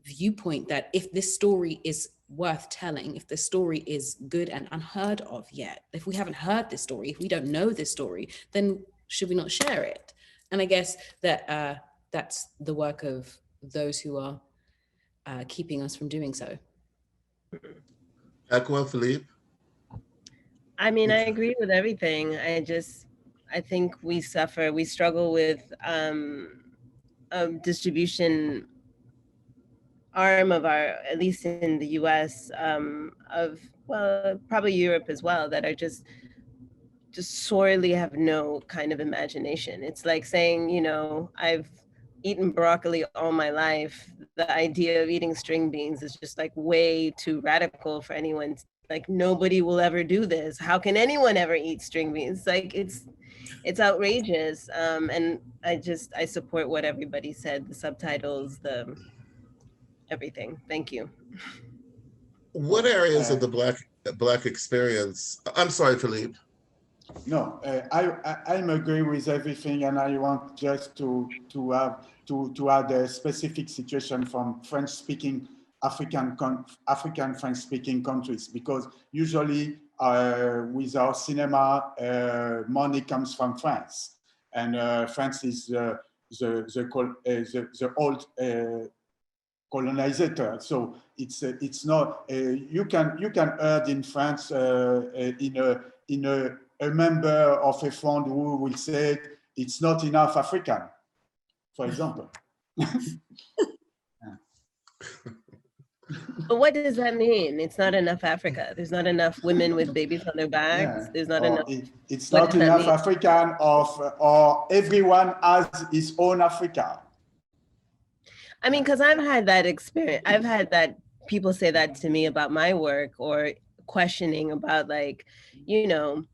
viewpoint that if this story is worth telling, if the story is good and unheard of yet, if we haven't heard this story, if we don't know this story, then should we not share it? And I guess that that's the work of those who are keeping us from doing so. Ekwa, Philippe? I mean, I agree with everything. I think we struggle with distribution arm of our, at least in the US, of, well, probably Europe as well, that are just sorely have no kind of imagination. It's like saying, you know, I've eaten broccoli all my life. The idea of eating string beans is just like way too radical for anyone. Like, nobody will ever do this. How can anyone ever eat string beans? Like, it's outrageous. And I support what everybody said, the subtitles, the everything. Thank you. What areas of the Black experience? I'm sorry, Philippe. No, I'm agree with everything, and I want just to add a specific situation from French-speaking African French-speaking countries, because usually with our cinema, money comes from France, and France is the old colonizer. So it's not you can earn in France in a member of a fund who will say it's not enough African, for example. But what does that mean? It's not enough Africa. There's not enough women with babies on their backs. Yeah. There's not enough. It's not enough African, or everyone has his own Africa. I mean, because I've had that experience. I've had that people say that to me about my work, or questioning about, like, you know,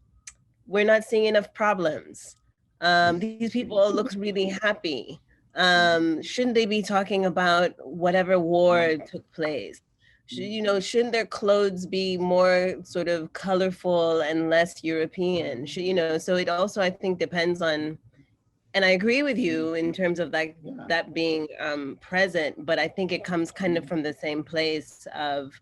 we're not seeing enough problems. These people look really happy. Shouldn't they be talking about whatever war took place? Shouldn't their clothes be more sort of colorful and less European? So it also, I think, depends on, and I agree with you in terms of that being present, but I think it comes kind of from the same place of,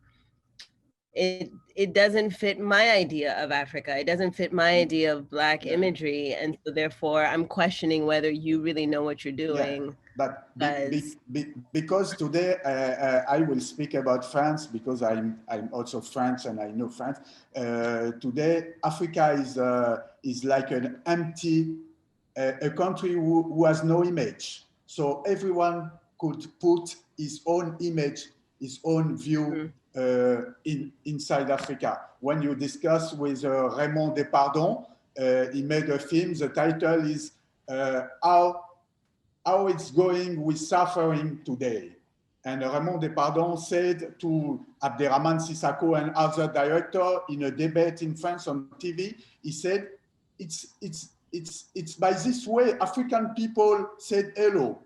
it doesn't fit my idea of Africa. It doesn't fit my idea of Black imagery. And so therefore I'm questioning whether you really know what you're doing. Yeah, but because today I will speak about France, because I'm also French and I know France. Today, Africa is like an empty, a country who has no image. So everyone could put his own image, his own view inside Africa. When you discuss with Raymond Depardon, he made a film. The title is How It's Going with Suffering Today. And Raymond Depardon said to Abderrahmane Sissako and other directors in a debate in France on TV, he said, it's by this way African people said hello.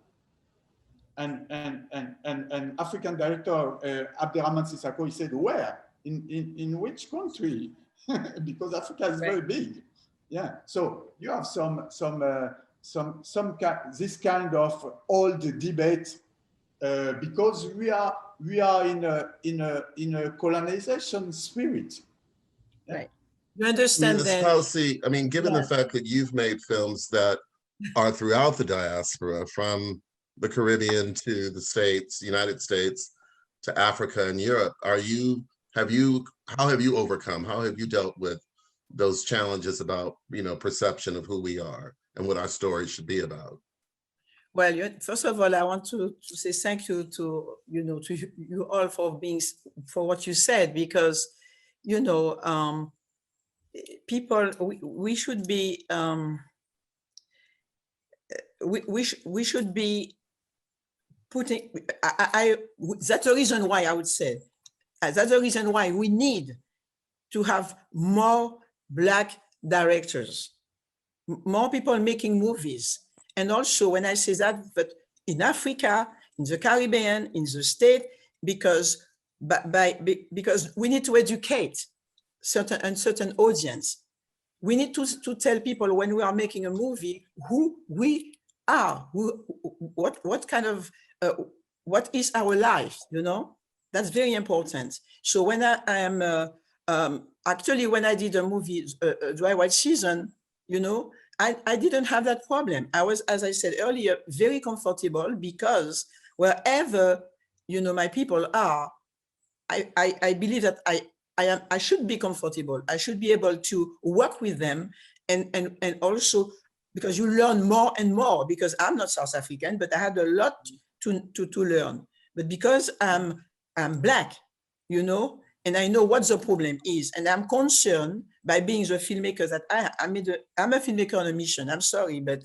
And African director Abderrahmane Sissako, he said, where? In which country? Because Africa is very big. Yeah. So you have this kind of old debate because we are in a colonization spirit. Yeah. Right. You understand Ms. that? Palcy, I mean, given the fact that you've made films that are throughout the diaspora, from the Caribbean to the States, United States, to Africa and Europe. How have you overcome, how have you dealt with those challenges about, perception of who we are and what our story should be about? Well, first of all, I want to say thank you to you all for what you said, because people, we should be we should be putting. That's the reason why I would say that's the reason why we need to have more Black directors, more people making movies. And also, when I say that, but in Africa, in the Caribbean, in the States, because we need to educate certain audience. We need to tell people when we are making a movie who we are, what kind of, what is our life, That's very important. So when I am, actually, when I did a movie, Dry White Season, I didn't have that problem. I was, as I said earlier, very comfortable, because wherever, my people are, I believe that I should be comfortable. I should be able to work with them, and also because you learn more and more, because I'm not South African, but I had a lot to learn. But because I'm Black, and I know what the problem is, and I'm concerned by being the filmmaker that I'm a filmmaker on a mission. I'm sorry, but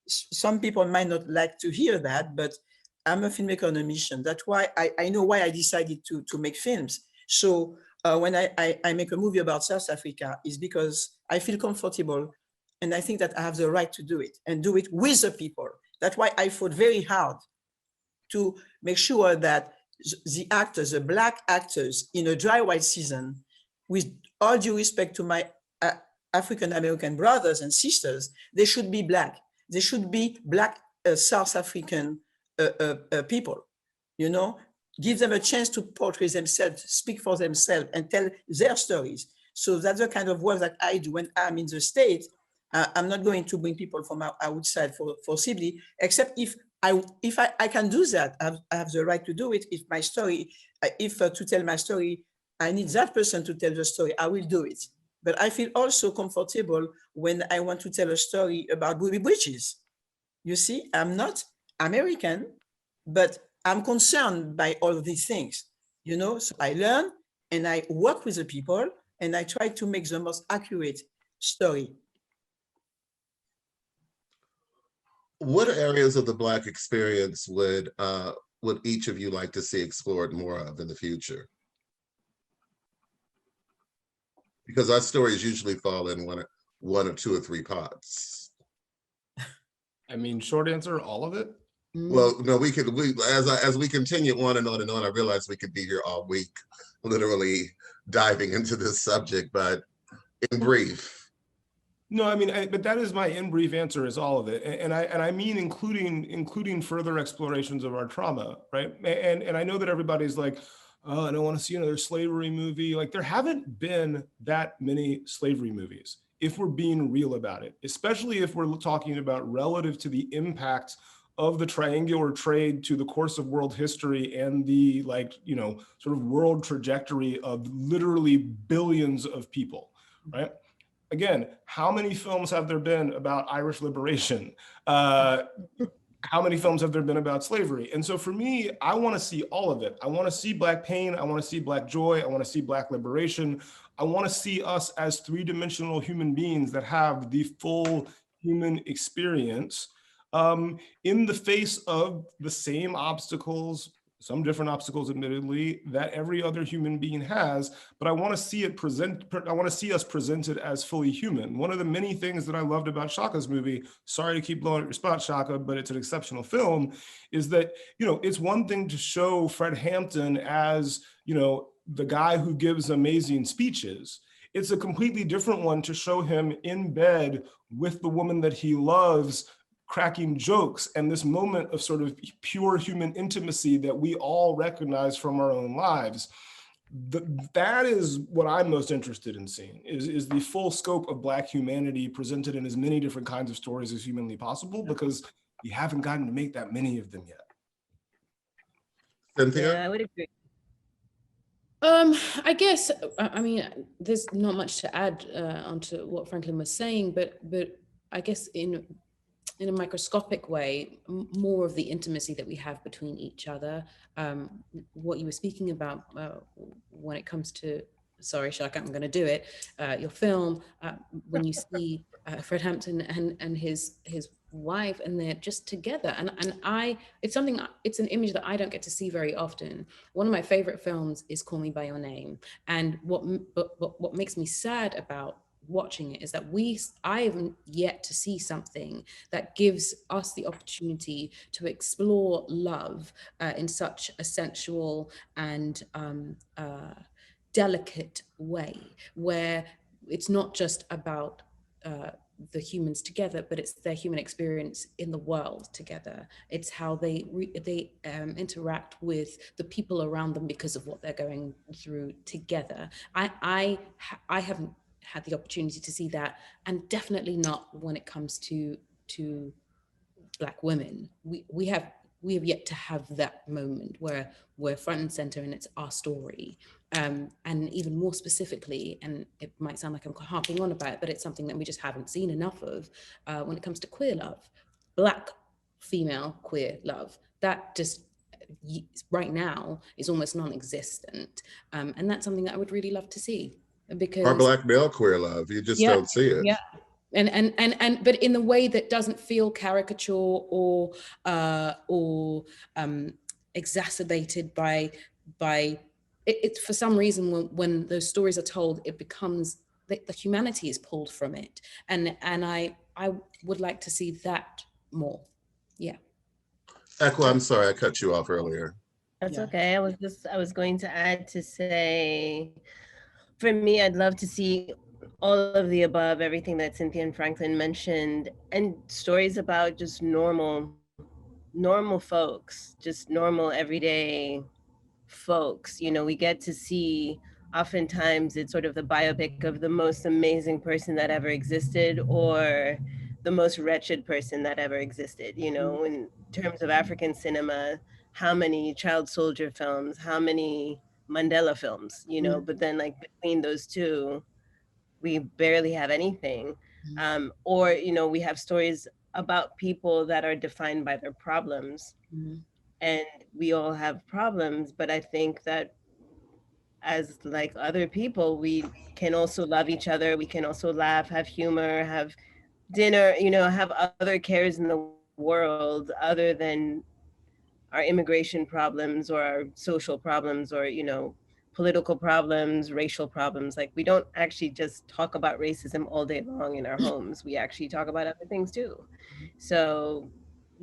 some people might not like to hear that, but I'm a filmmaker on a mission. That's why I know why I decided to make films. So when I make a movie about South Africa, is because I feel comfortable, and I think that I have the right to do it, and do it with the people. That's why I fought very hard to make sure that the actors, the Black actors in a Dry White Season, with all due respect to my African-American brothers and sisters, they should be Black. They should be Black South African people, give them a chance to portray themselves, speak for themselves, and tell their stories. So that's the kind of work that I do when I'm in the States. I'm not going to bring people from outside forcibly, except if I can do that. I have the right to do it. If my story, to tell my story, I need that person to tell the story, I will do it. But I feel also comfortable when I want to tell a story about Booby Bridges. You see, I'm not American, but I'm concerned by all of these things, So I learn, and I work with the people, and I try to make the most accurate story. What areas of the Black experience would each of you like to see explored more of in the future? Because our stories usually fall in one or two or three pots. I mean, short answer, all of it. Well, no, as we continue on and on and on, I realize we could be here all week, literally diving into this subject, but in brief. No, I mean, but that is my in brief answer, is all of it, and I mean including further explorations of our trauma, right? And I know that everybody's like, oh, I don't want to see another slavery movie. Like, there haven't been that many slavery movies, if we're being real about it, especially if we're talking about relative to the impact of the triangular trade to the course of world history and the sort of world trajectory of literally billions of people, right? Again, how many films have there been about Irish liberation? How many films have there been about slavery? And so for me, I want to see all of it. I want to see Black pain. I want to see Black joy. I want to see Black liberation. I want to see us as three-dimensional human beings that have the full human experience in the face of the same obstacles, some different obstacles, admittedly, that every other human being has, but I want to see us presented as fully human. One of the many things that I loved about Shaka's movie, sorry to keep blowing at your spot, Shaka, but it's an exceptional film, is that, it's one thing to show Fred Hampton as, the guy who gives amazing speeches. It's a completely different one to show him in bed with the woman that he loves, cracking jokes, and this moment of sort of pure human intimacy that we all recognize from our own lives. That is what I'm most interested in seeing, is the full scope of Black humanity presented in as many different kinds of stories as humanly possible, because we haven't gotten to make that many of them yet. Cynthia? Yeah, I would agree. I guess, I mean, there's not much to add onto what Franklin was saying, but I guess in a microscopic way, more of the intimacy that we have between each other. What you were speaking about when it comes to, sorry, Shaka, I'm going to do it. Your film, when you see Fred Hampton and his wife, and they're just together, and it's an image that I don't get to see very often. One of my favorite films is Call Me by Your Name, and what makes me sad about watching it is that I haven't yet to see something that gives us the opportunity to explore love in such a sensual and delicate way, where it's not just about the humans together, but it's their human experience in the world together. It's how they interact with the people around them because of what they're going through together. I haven't had the opportunity to see that, and definitely not when it comes to Black women. We have yet to have that moment where we're front and center and it's our story. And even more specifically, and it might sound like I'm harping on about it, but it's something that we just haven't seen enough of when it comes to queer love, Black female queer love. That just right now is almost non-existent. And that's something that I would really love to see. Because Or Black male queer love, you just don't see it. Yeah. And but in the way that doesn't feel caricature or exacerbated by it for some reason when those stories are told, it becomes the humanity is pulled from it, and I would like to see that more. Yeah. Ekwa, I'm sorry I cut you off earlier. That's okay. I was going to add to say, for me, I'd love to see all of the above, everything that Cynthia and Franklin mentioned, and stories about just normal folks, just normal everyday folks. You know, we get to see, oftentimes it's sort of the biopic of the most amazing person that ever existed or the most wretched person that ever existed. You know, in terms of African cinema, how many child soldier films, how many Mandela films, you know, but then like between those two, we barely have anything. Or, you know, we have stories about people that are defined by their problems. And we all have problems, but I think that as like other people, we can also love each other. We can also laugh, have humor, have dinner, you know, have other cares in the world other than our immigration problems or our social problems or, you know, political problems, racial problems. Like, we don't actually just talk about racism all day long in our homes. We actually talk about other things too. So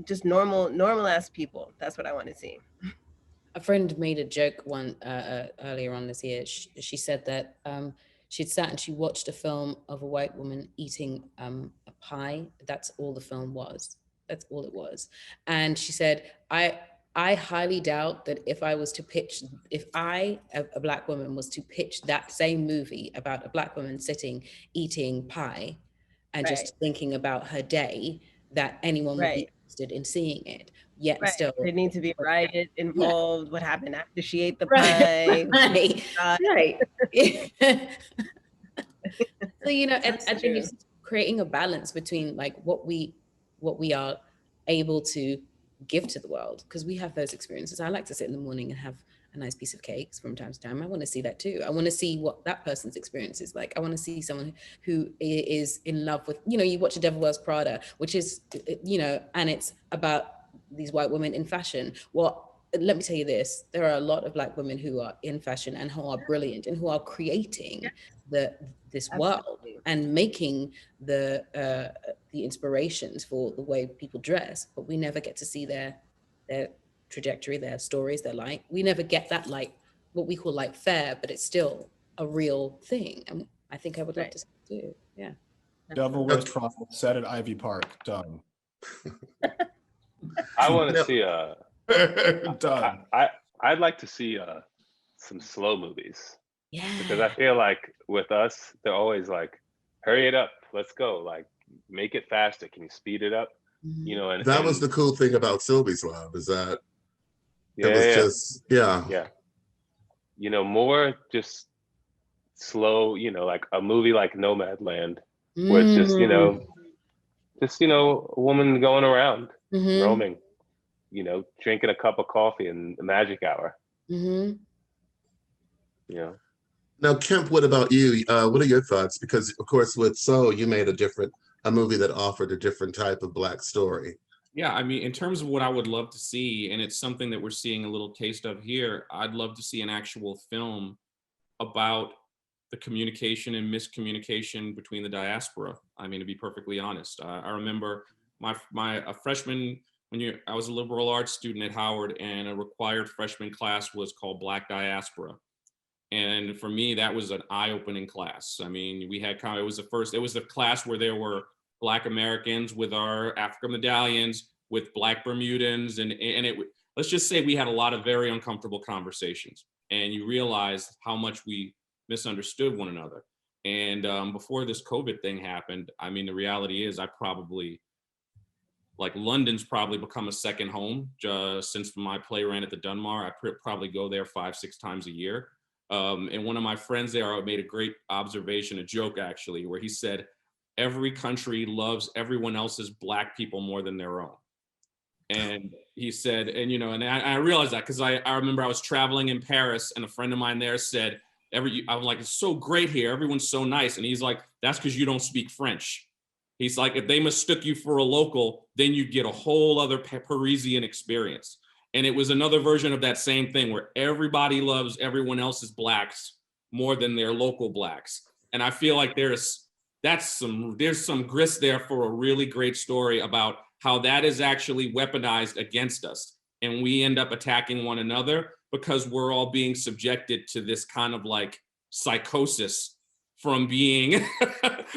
just normal ass people. That's what I want to see. A friend made a joke earlier on this year. She said that she'd sat and she watched a film of a white woman eating a pie. That's all the film was. That's all it was. And she said, I highly doubt that if I, a Black woman, was to pitch that same movie about a Black woman sitting, eating pie and just thinking about her day, that anyone would be interested in seeing it. Yet still, there needs to be a riot involved. What happened after she ate the pie? Right. So, you know, I think it's creating a balance between like what we are able to give to the world, because we have those experiences. I like to sit in the morning and have a nice piece of cakes from time to time. I want to see that too. I want to see what that person's experience is like. I want to see someone who is in love with, you know, you watch A Devil Wears Prada, which is, you know, and it's about these white women in fashion. Well, let me tell you this, there are a lot of Black women who are in fashion and who are brilliant and who are creating this world and making the inspirations for the way people dress, but we never get to see their trajectory, their stories, their light. We never get that, like what we call like fair, but it's still a real thing. And I think I would love to see it too. Yeah. Devil Wears Prada, set at Ivy Park, done. I want to see done. I'd like to see some slow movies. Yeah. Because I feel like with us, they're always like, hurry it up, let's go. Like, make it faster. Can you speed it up? You know, and that was the cool thing about Sylvie's Love, is that it was just. you know, more just slow, you know, like a movie like Nomadland, where it's just, you know, a woman going around, roaming, you know, drinking a cup of coffee in the magic hour. You know. Now, Kemp, what about you? What are your thoughts? Because of course, with Soul, you made a movie that offered a different type of Black story. Yeah, I mean, in terms of what I would love to see, and it's something that we're seeing a little taste of here, I'd love to see an actual film about the communication and miscommunication between the diaspora. I mean, to be perfectly honest, I remember a freshman, I was a liberal arts student at Howard, and a required freshman class was called Black Diaspora. And for me, that was an eye-opening class. I mean, it was the class where there were Black Americans with our African medallions, with Black Bermudans, and let's just say we had a lot of very uncomfortable conversations, and you realize how much we misunderstood one another. And before this COVID thing happened, I mean, the reality is London's probably become a second home. Since my play ran at the Dunmar, I probably go there 5-6 times a year. And one of my friends there made a great observation, a joke actually, where he said, every country loves everyone else's Black people more than their own. And he said, and you know, and I realized that because I remember I was traveling in Paris, and a friend of mine there said, I'm like, it's so great here, everyone's so nice. And he's like, that's because you don't speak French. He's like, if they mistook you for a local, then you'd get a whole other Parisian experience. And it was another version of that same thing where everybody loves everyone else's Blacks more than their local Blacks. And I feel like there's some grist there for a really great story about how that is actually weaponized against us. And we end up attacking one another because we're all being subjected to this kind of like psychosis from being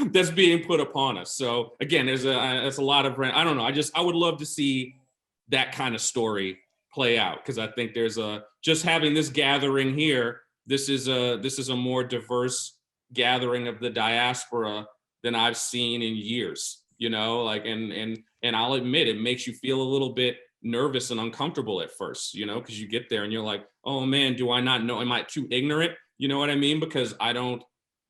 that's being put upon us. So again, there's a lot of, I don't know. I would love to see that kind of story play out, because I think just having this gathering here, this is a more diverse gathering of the diaspora than I've seen in years, you know, like, and I'll admit it makes you feel a little bit nervous and uncomfortable at first, you know, because you get there and you're like, oh man, do I not know? Am I too ignorant? You know what I mean? Because I don't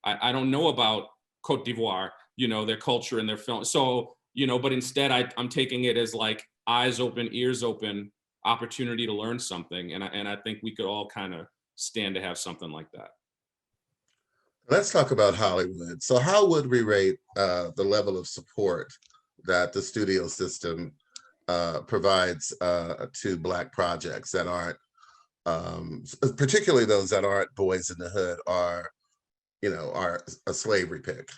know about Cote d'Ivoire, you know, their culture and their film. So, you know, but instead I'm taking it as like eyes open, ears open, opportunity to learn something. And I think we could all kind of stand to have something like that. Let's talk about Hollywood. So how would we rate the level of support that the studio system provides to Black projects that aren't, particularly those that aren't boys in the hood, are a slavery pick,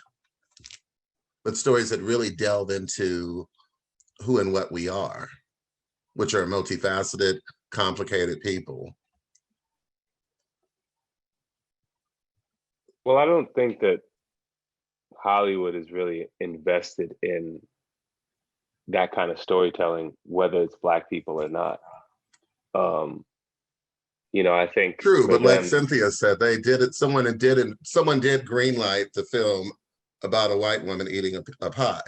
but stories that really delve into who and what we are, which are multifaceted, complicated people? Well, I don't think that Hollywood is really invested in that kind of storytelling, whether it's Black people or not. You know, I think true, but like Cynthia said, they did it. Someone did greenlight the film about a white woman eating a pie.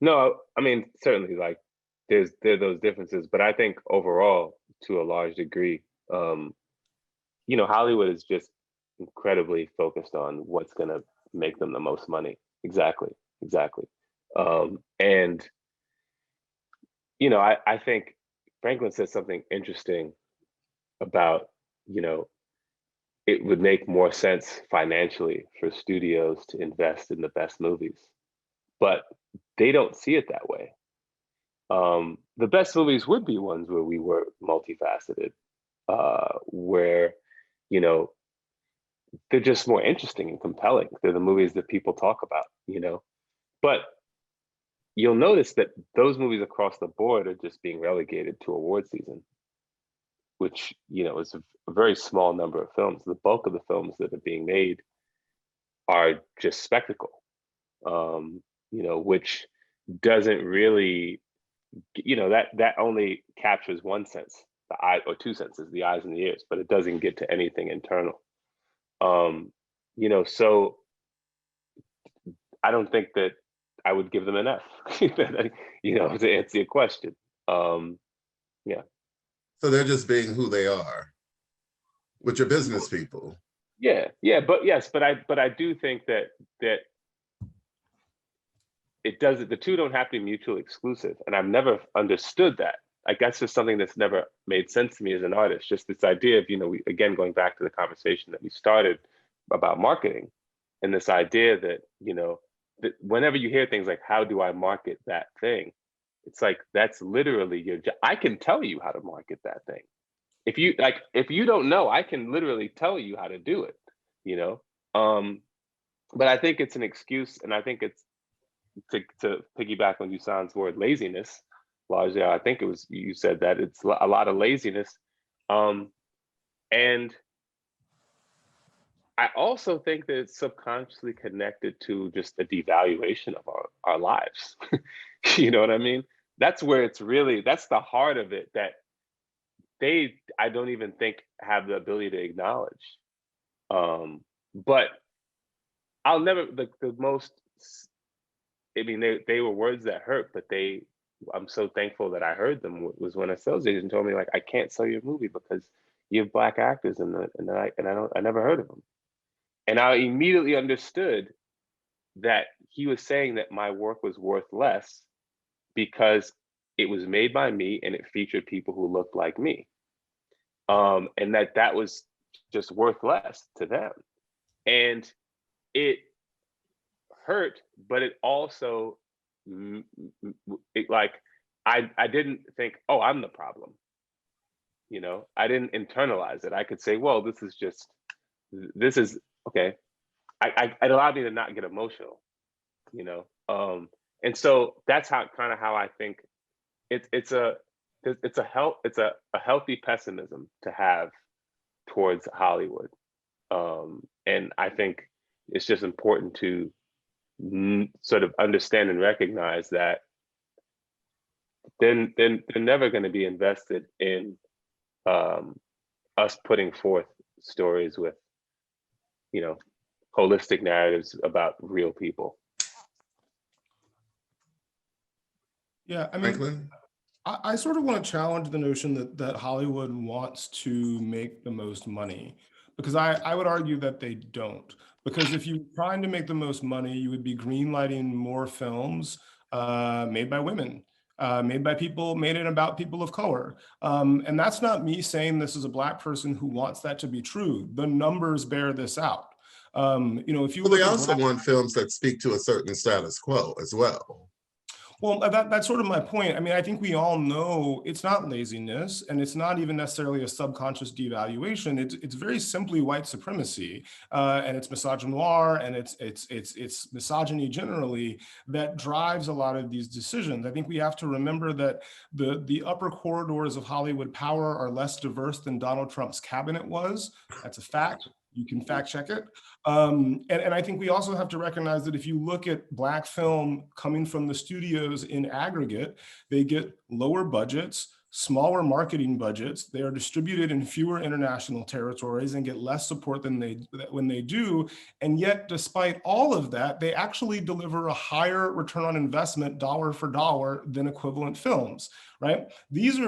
No, I mean, certainly, like there are those differences, but I think overall, to a large degree, you know, Hollywood is just incredibly focused on what's going to make them the most money. Exactly. And, you know, I think Franklin said something interesting about, you know, it would make more sense financially for studios to invest in the best movies, but they don't see it that way. The best movies would be ones where we were multifaceted, where, you know, they're just more interesting and compelling. They're the movies that people talk about, you know. But you'll notice that those movies across the board are just being relegated to award season, which, you know, is a very small number of films. The bulk of the films that are being made are just spectacle, you know, which doesn't really, you know, that only captures one sense, the eye, or two senses, the eyes and the ears, but it doesn't get to anything internal. You know, so I don't think that I would give them an F, you know, to answer your question. Yeah. So they're just being who they are, which are business people. Yeah, but I do think that the two don't have to be mutually exclusive, and I've never understood that. Like, that's just something that's never made sense to me as an artist. Just this idea of, again, going back to the conversation that we started about marketing, and this idea that, that whenever you hear things like, how do I market that thing? It's like, that's literally your job. I can tell you how to market that thing. If you don't know, I can literally tell you how to do it, But I think it's an excuse, and I think it's to piggyback on Euzhan's word, laziness. Largely, I think it was you said that it's a lot of laziness, and I also think that it's subconsciously connected to just a devaluation of our lives. You know what I mean? That's where that's the heart of it, that I don't even think have the ability to acknowledge. But I'll never, the most, I mean, they were words that hurt, but I'm so thankful that I heard them, was when a sales agent told me, like, I can't sell your movie because you have Black actors I never heard of them. And I immediately understood that he was saying that my work was worth less because it was made by me and it featured people who looked like me. And that was just worth less to them. And it hurt, but it also, I didn't think, oh, I'm the problem. I didn't internalize it. I could say, well, this is okay. It allowed me to not get emotional, and so that's how I think it's a healthy pessimism to have towards Hollywood, and I think it's just important to sort of understand and recognize that then they're never going to be invested in us putting forth stories with holistic narratives about real people. Yeah, I mean, I sort of want to challenge the notion that Hollywood wants to make the most money, because I would argue that they don't. Because if you're trying to make the most money, you would be greenlighting more films made by women, made it about people of color. And that's not me saying this is a Black person who wants that to be true. The numbers bear this out. If you they also want films that speak to a certain status quo as well. Well, that's sort of my point. I mean, I think we all know it's not laziness, and it's not even necessarily a subconscious devaluation. It's very simply white supremacy, and it's misogynoir, and it's misogyny generally that drives a lot of these decisions. I think we have to remember that the upper corridors of Hollywood power are less diverse than Donald Trump's cabinet was. That's a fact. You can fact check it. And I think we also have to recognize that if you look at Black film coming from the studios in aggregate, they get lower budgets, smaller marketing budgets. They are distributed in fewer international territories and get less support than when they do. And yet, despite all of that, they actually deliver a higher return on investment dollar for dollar than equivalent films, right? These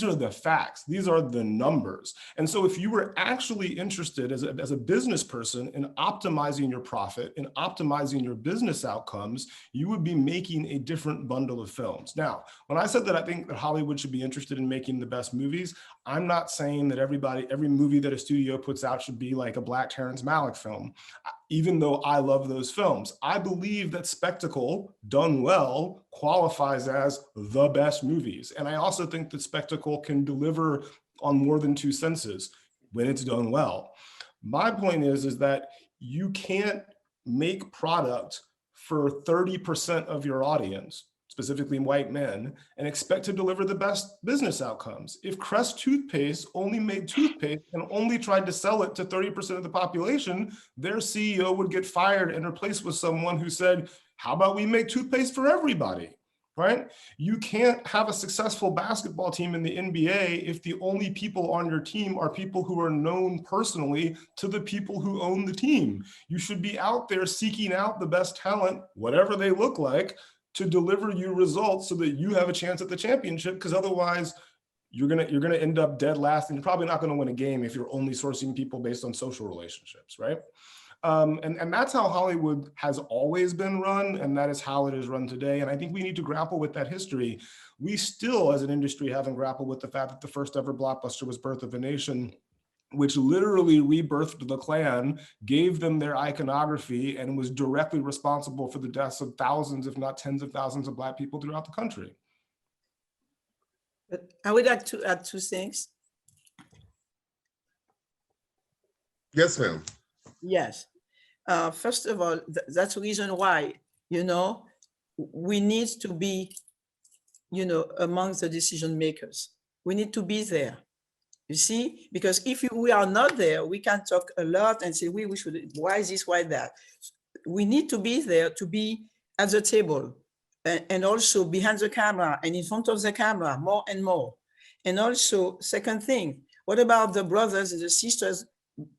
are the facts. These are the numbers. And so if you were actually interested as a business person in optimizing your profit and optimizing your business outcomes, you would be making a different bundle of films. Now, when I said that I think that Hollywood should be interested in making the best movies, I'm not saying that every movie that a studio puts out should be like a Black Terrence Malick film, even though I love those films. I believe that spectacle done well qualifies as the best movies. And I also think that spectacle can deliver on more than two senses when it's done well. My point is that you can't make product for 30% of your audience, specifically white men, and expect to deliver the best business outcomes. If Crest toothpaste only made toothpaste and only tried to sell it to 30% of the population, their CEO would get fired and replaced with someone who said, how about we make toothpaste for everybody, right? You can't have a successful basketball team in the NBA if the only people on your team are people who are known personally to the people who own the team. You should be out there seeking out the best talent, whatever they look like, to deliver you results so that you have a chance at the championship, because otherwise you're gonna end up dead last, and you're probably not gonna win a game if you're only sourcing people based on social relationships, right? And that's how Hollywood has always been run, and that is how it is run today. And I think we need to grapple with that history. We still, as an industry, haven't grappled with the fact that the first ever blockbuster was Birth of a Nation, which literally rebirthed the Klan, gave them their iconography, and was directly responsible for the deaths of thousands, if not tens of thousands of Black people throughout the country. But I would like to add two things. Yes, ma'am. Yes. First of all, that's the reason why, we need to be, amongst the decision makers. We need to be there. You see, because if we are not there, we can talk a lot and say, we should, why this, why that? We need to be there, to be at the table, and also behind the camera and in front of the camera more and more. And also, second thing, what about the brothers and the sisters,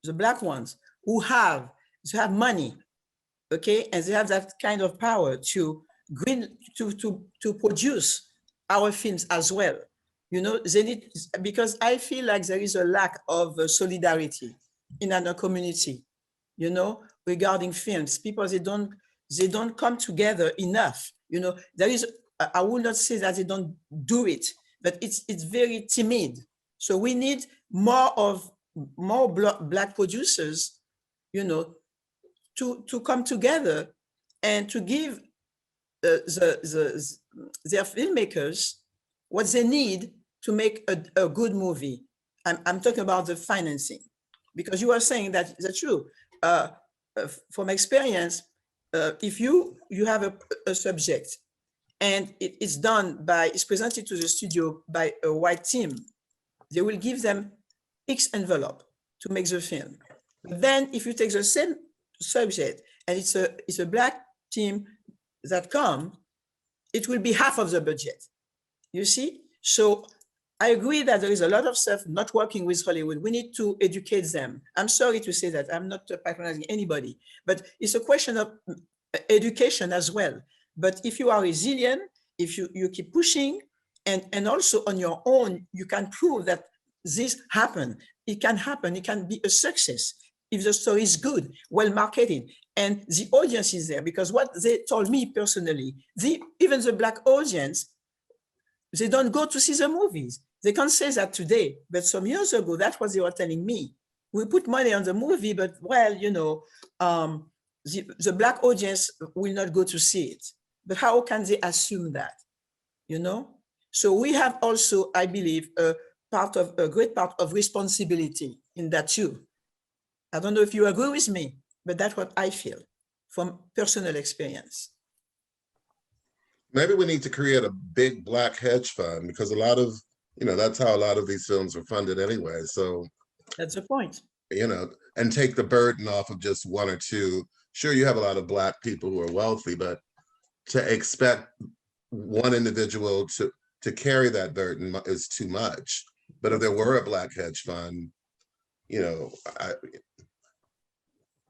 the Black ones, who have money, okay? And they have that kind of power to produce our films as well. They need, because I feel like there is a lack of solidarity in our community, regarding films. People, they don't come together enough. There is, I will not say that they don't do it, but it's very timid. So we need more Black producers, to come together and to give their filmmakers what they need to make a good movie. I'm talking about the financing, because you are saying that that's true. From experience, if you have a subject and it's presented to the studio by a white team, they will give them X envelope to make the film. But then if you take the same subject and it's a Black team that come, it will be half of the budget. You see? So I agree that there is a lot of stuff not working with Hollywood. We need to educate them. I'm sorry to say that. I'm not patronizing anybody, but it's a question of education as well. But if you are resilient, if you keep pushing, and also on your own, you can prove that this happen. It can happen. It can be a success if the story is good, well marketed, and the audience is there. Because what they told me personally, even the Black audience, they don't go to see the movies. They can't say that today, but some years ago, that's what they were telling me. We put money on the movie, but well, the Black audience will not go to see it. But how can they assume that? So we have also, I believe, a great part of responsibility in that too. I don't know if you agree with me, but that's what I feel from personal experience. Maybe we need to create a big Black hedge fund, because a lot of, that's how a lot of these films are funded anyway. So that's the point. And take the burden off of just one or two. Sure, you have a lot of Black people who are wealthy, but to expect one individual to carry that burden is too much. But if there were a Black hedge fund,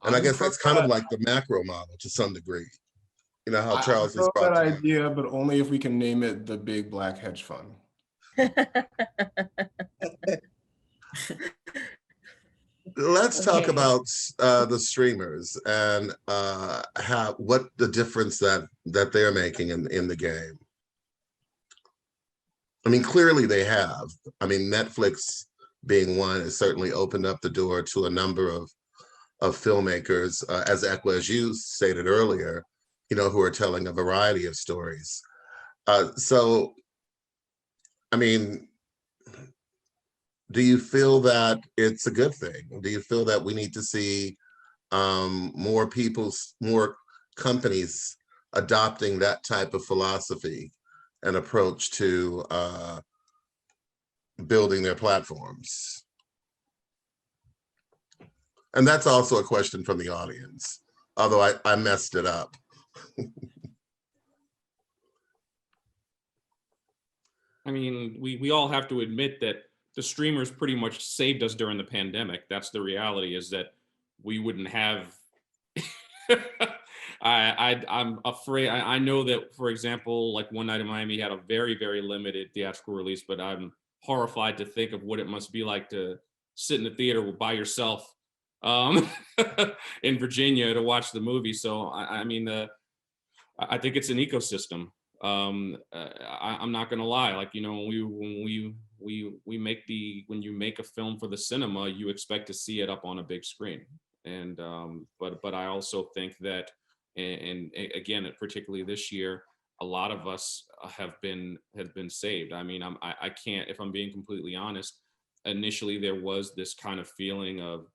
I guess that's kind of like the macro model to some degree. How Charles is brought that idea, but only if we can name it the Big Black Hedge Fund. Let's talk about the streamers and what the difference that they're making in the game. I mean, clearly they have. I mean, Netflix being one has certainly opened up the door to a number of filmmakers, as Ekwa, as you stated earlier, who are telling a variety of stories. So, I mean, do you feel that it's a good thing? Do you feel that we need to see more companies adopting that type of philosophy and approach to building their platforms? And that's also a question from the audience, although I messed it up. I mean, we all have to admit that the streamers pretty much saved us during the pandemic. That's the reality, is that we wouldn't have, I'm afraid, I know that, for example, like One Night in Miami had a very, very limited theatrical release, but I'm horrified to think of what it must be like to sit in the theater by yourself in Virginia to watch the movie. So I mean, I think it's an ecosystem. I'm not gonna lie, like, you know, when you make a film for the cinema, you expect to see it up on a big screen. And but I also think that, and again, particularly this year, a lot of us have been saved. I mean, I can't, if I'm being completely honest, initially there was this kind of feeling of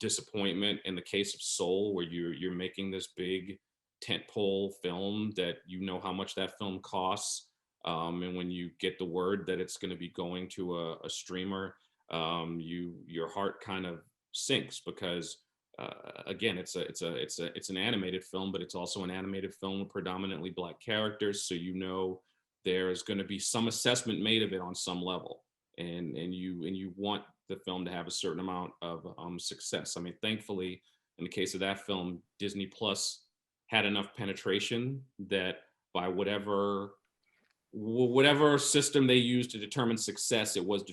disappointment in the case of Soul, where you're making this big tentpole film that you know how much that film costs, and when you get the word that it's going to be going to a streamer, your heart kind of sinks, because again, it's an animated film, but it's also an animated film with predominantly Black characters, so you know there's going to be some assessment made of it on some level, and you want the film to have a certain amount of success. I mean, thankfully, in the case of that film, Disney Plus had enough penetration that by whatever system they used to determine success, it was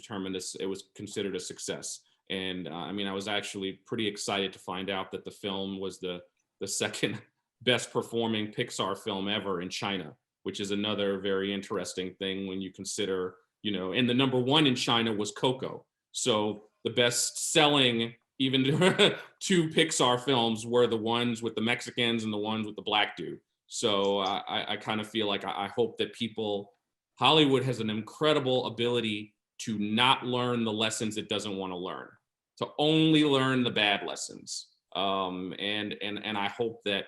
considered a success. And I mean, I was actually pretty excited to find out that the film was the second best performing Pixar film ever in China, which is another very interesting thing when you consider, you know, and the number one in China was Coco. So the best selling, even two Pixar films, were the ones with the Mexicans and the ones with the Black dude. So I kind of feel like I hope that Hollywood has an incredible ability to not learn the lessons it doesn't want to learn, to only learn the bad lessons. And I hope that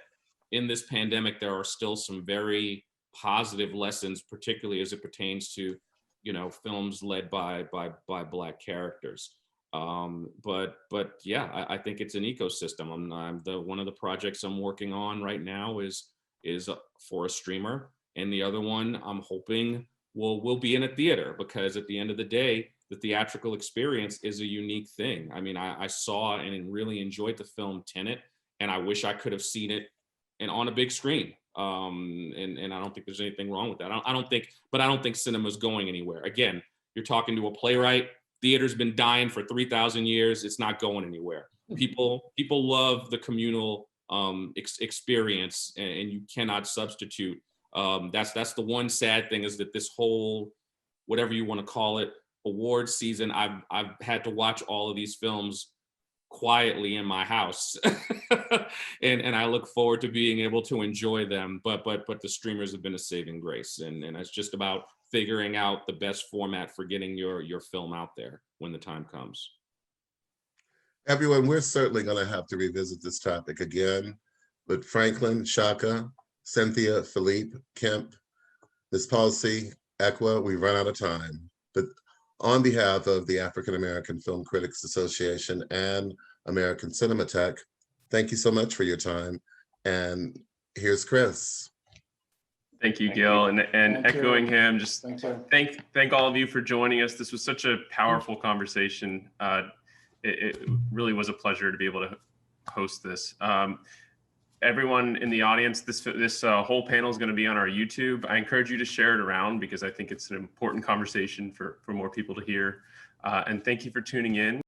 in this pandemic, there are still some very positive lessons, particularly as it pertains to, you know, films led by Black characters. But yeah, I think it's an ecosystem. One of the projects I'm working on right now is for a streamer, and the other one I'm hoping will be in a theater, because at the end of the day, the theatrical experience is a unique thing. I mean, I saw and really enjoyed the film Tenet, and I wish I could have seen it on a big screen. And I don't think there's anything wrong with that. I don't think cinema's going anywhere. Again, you're talking to a playwright. Theater's been dying for 3,000 years. It's not going anywhere. People love the communal experience, and you cannot substitute. That's the one sad thing, is that this whole, whatever you want to call it, award season, I've had to watch all of these films quietly in my house, and I look forward to being able to enjoy them. But the streamers have been a saving grace, and it's just about figuring out the best format for getting your film out there when the time comes. Everyone, we're certainly going to have to revisit this topic again, but Franklin, Shaka, Cynthia, Philippe, Kemp, Ms. Palcy, Ekwa, we've run out of time. But on behalf of the African American Film Critics Association and American Cinematheque, thank you so much for your time. And here's Chris. Thank you, Gil. And Thank echoing you. him, just Thank you. thank all of you for joining us. This was such a powerful conversation. It really was a pleasure to be able to host this. Everyone in the audience, this whole panel is going to be on our YouTube. I encourage you to share it around, because I think it's an important conversation for more people to hear. And thank you for tuning in.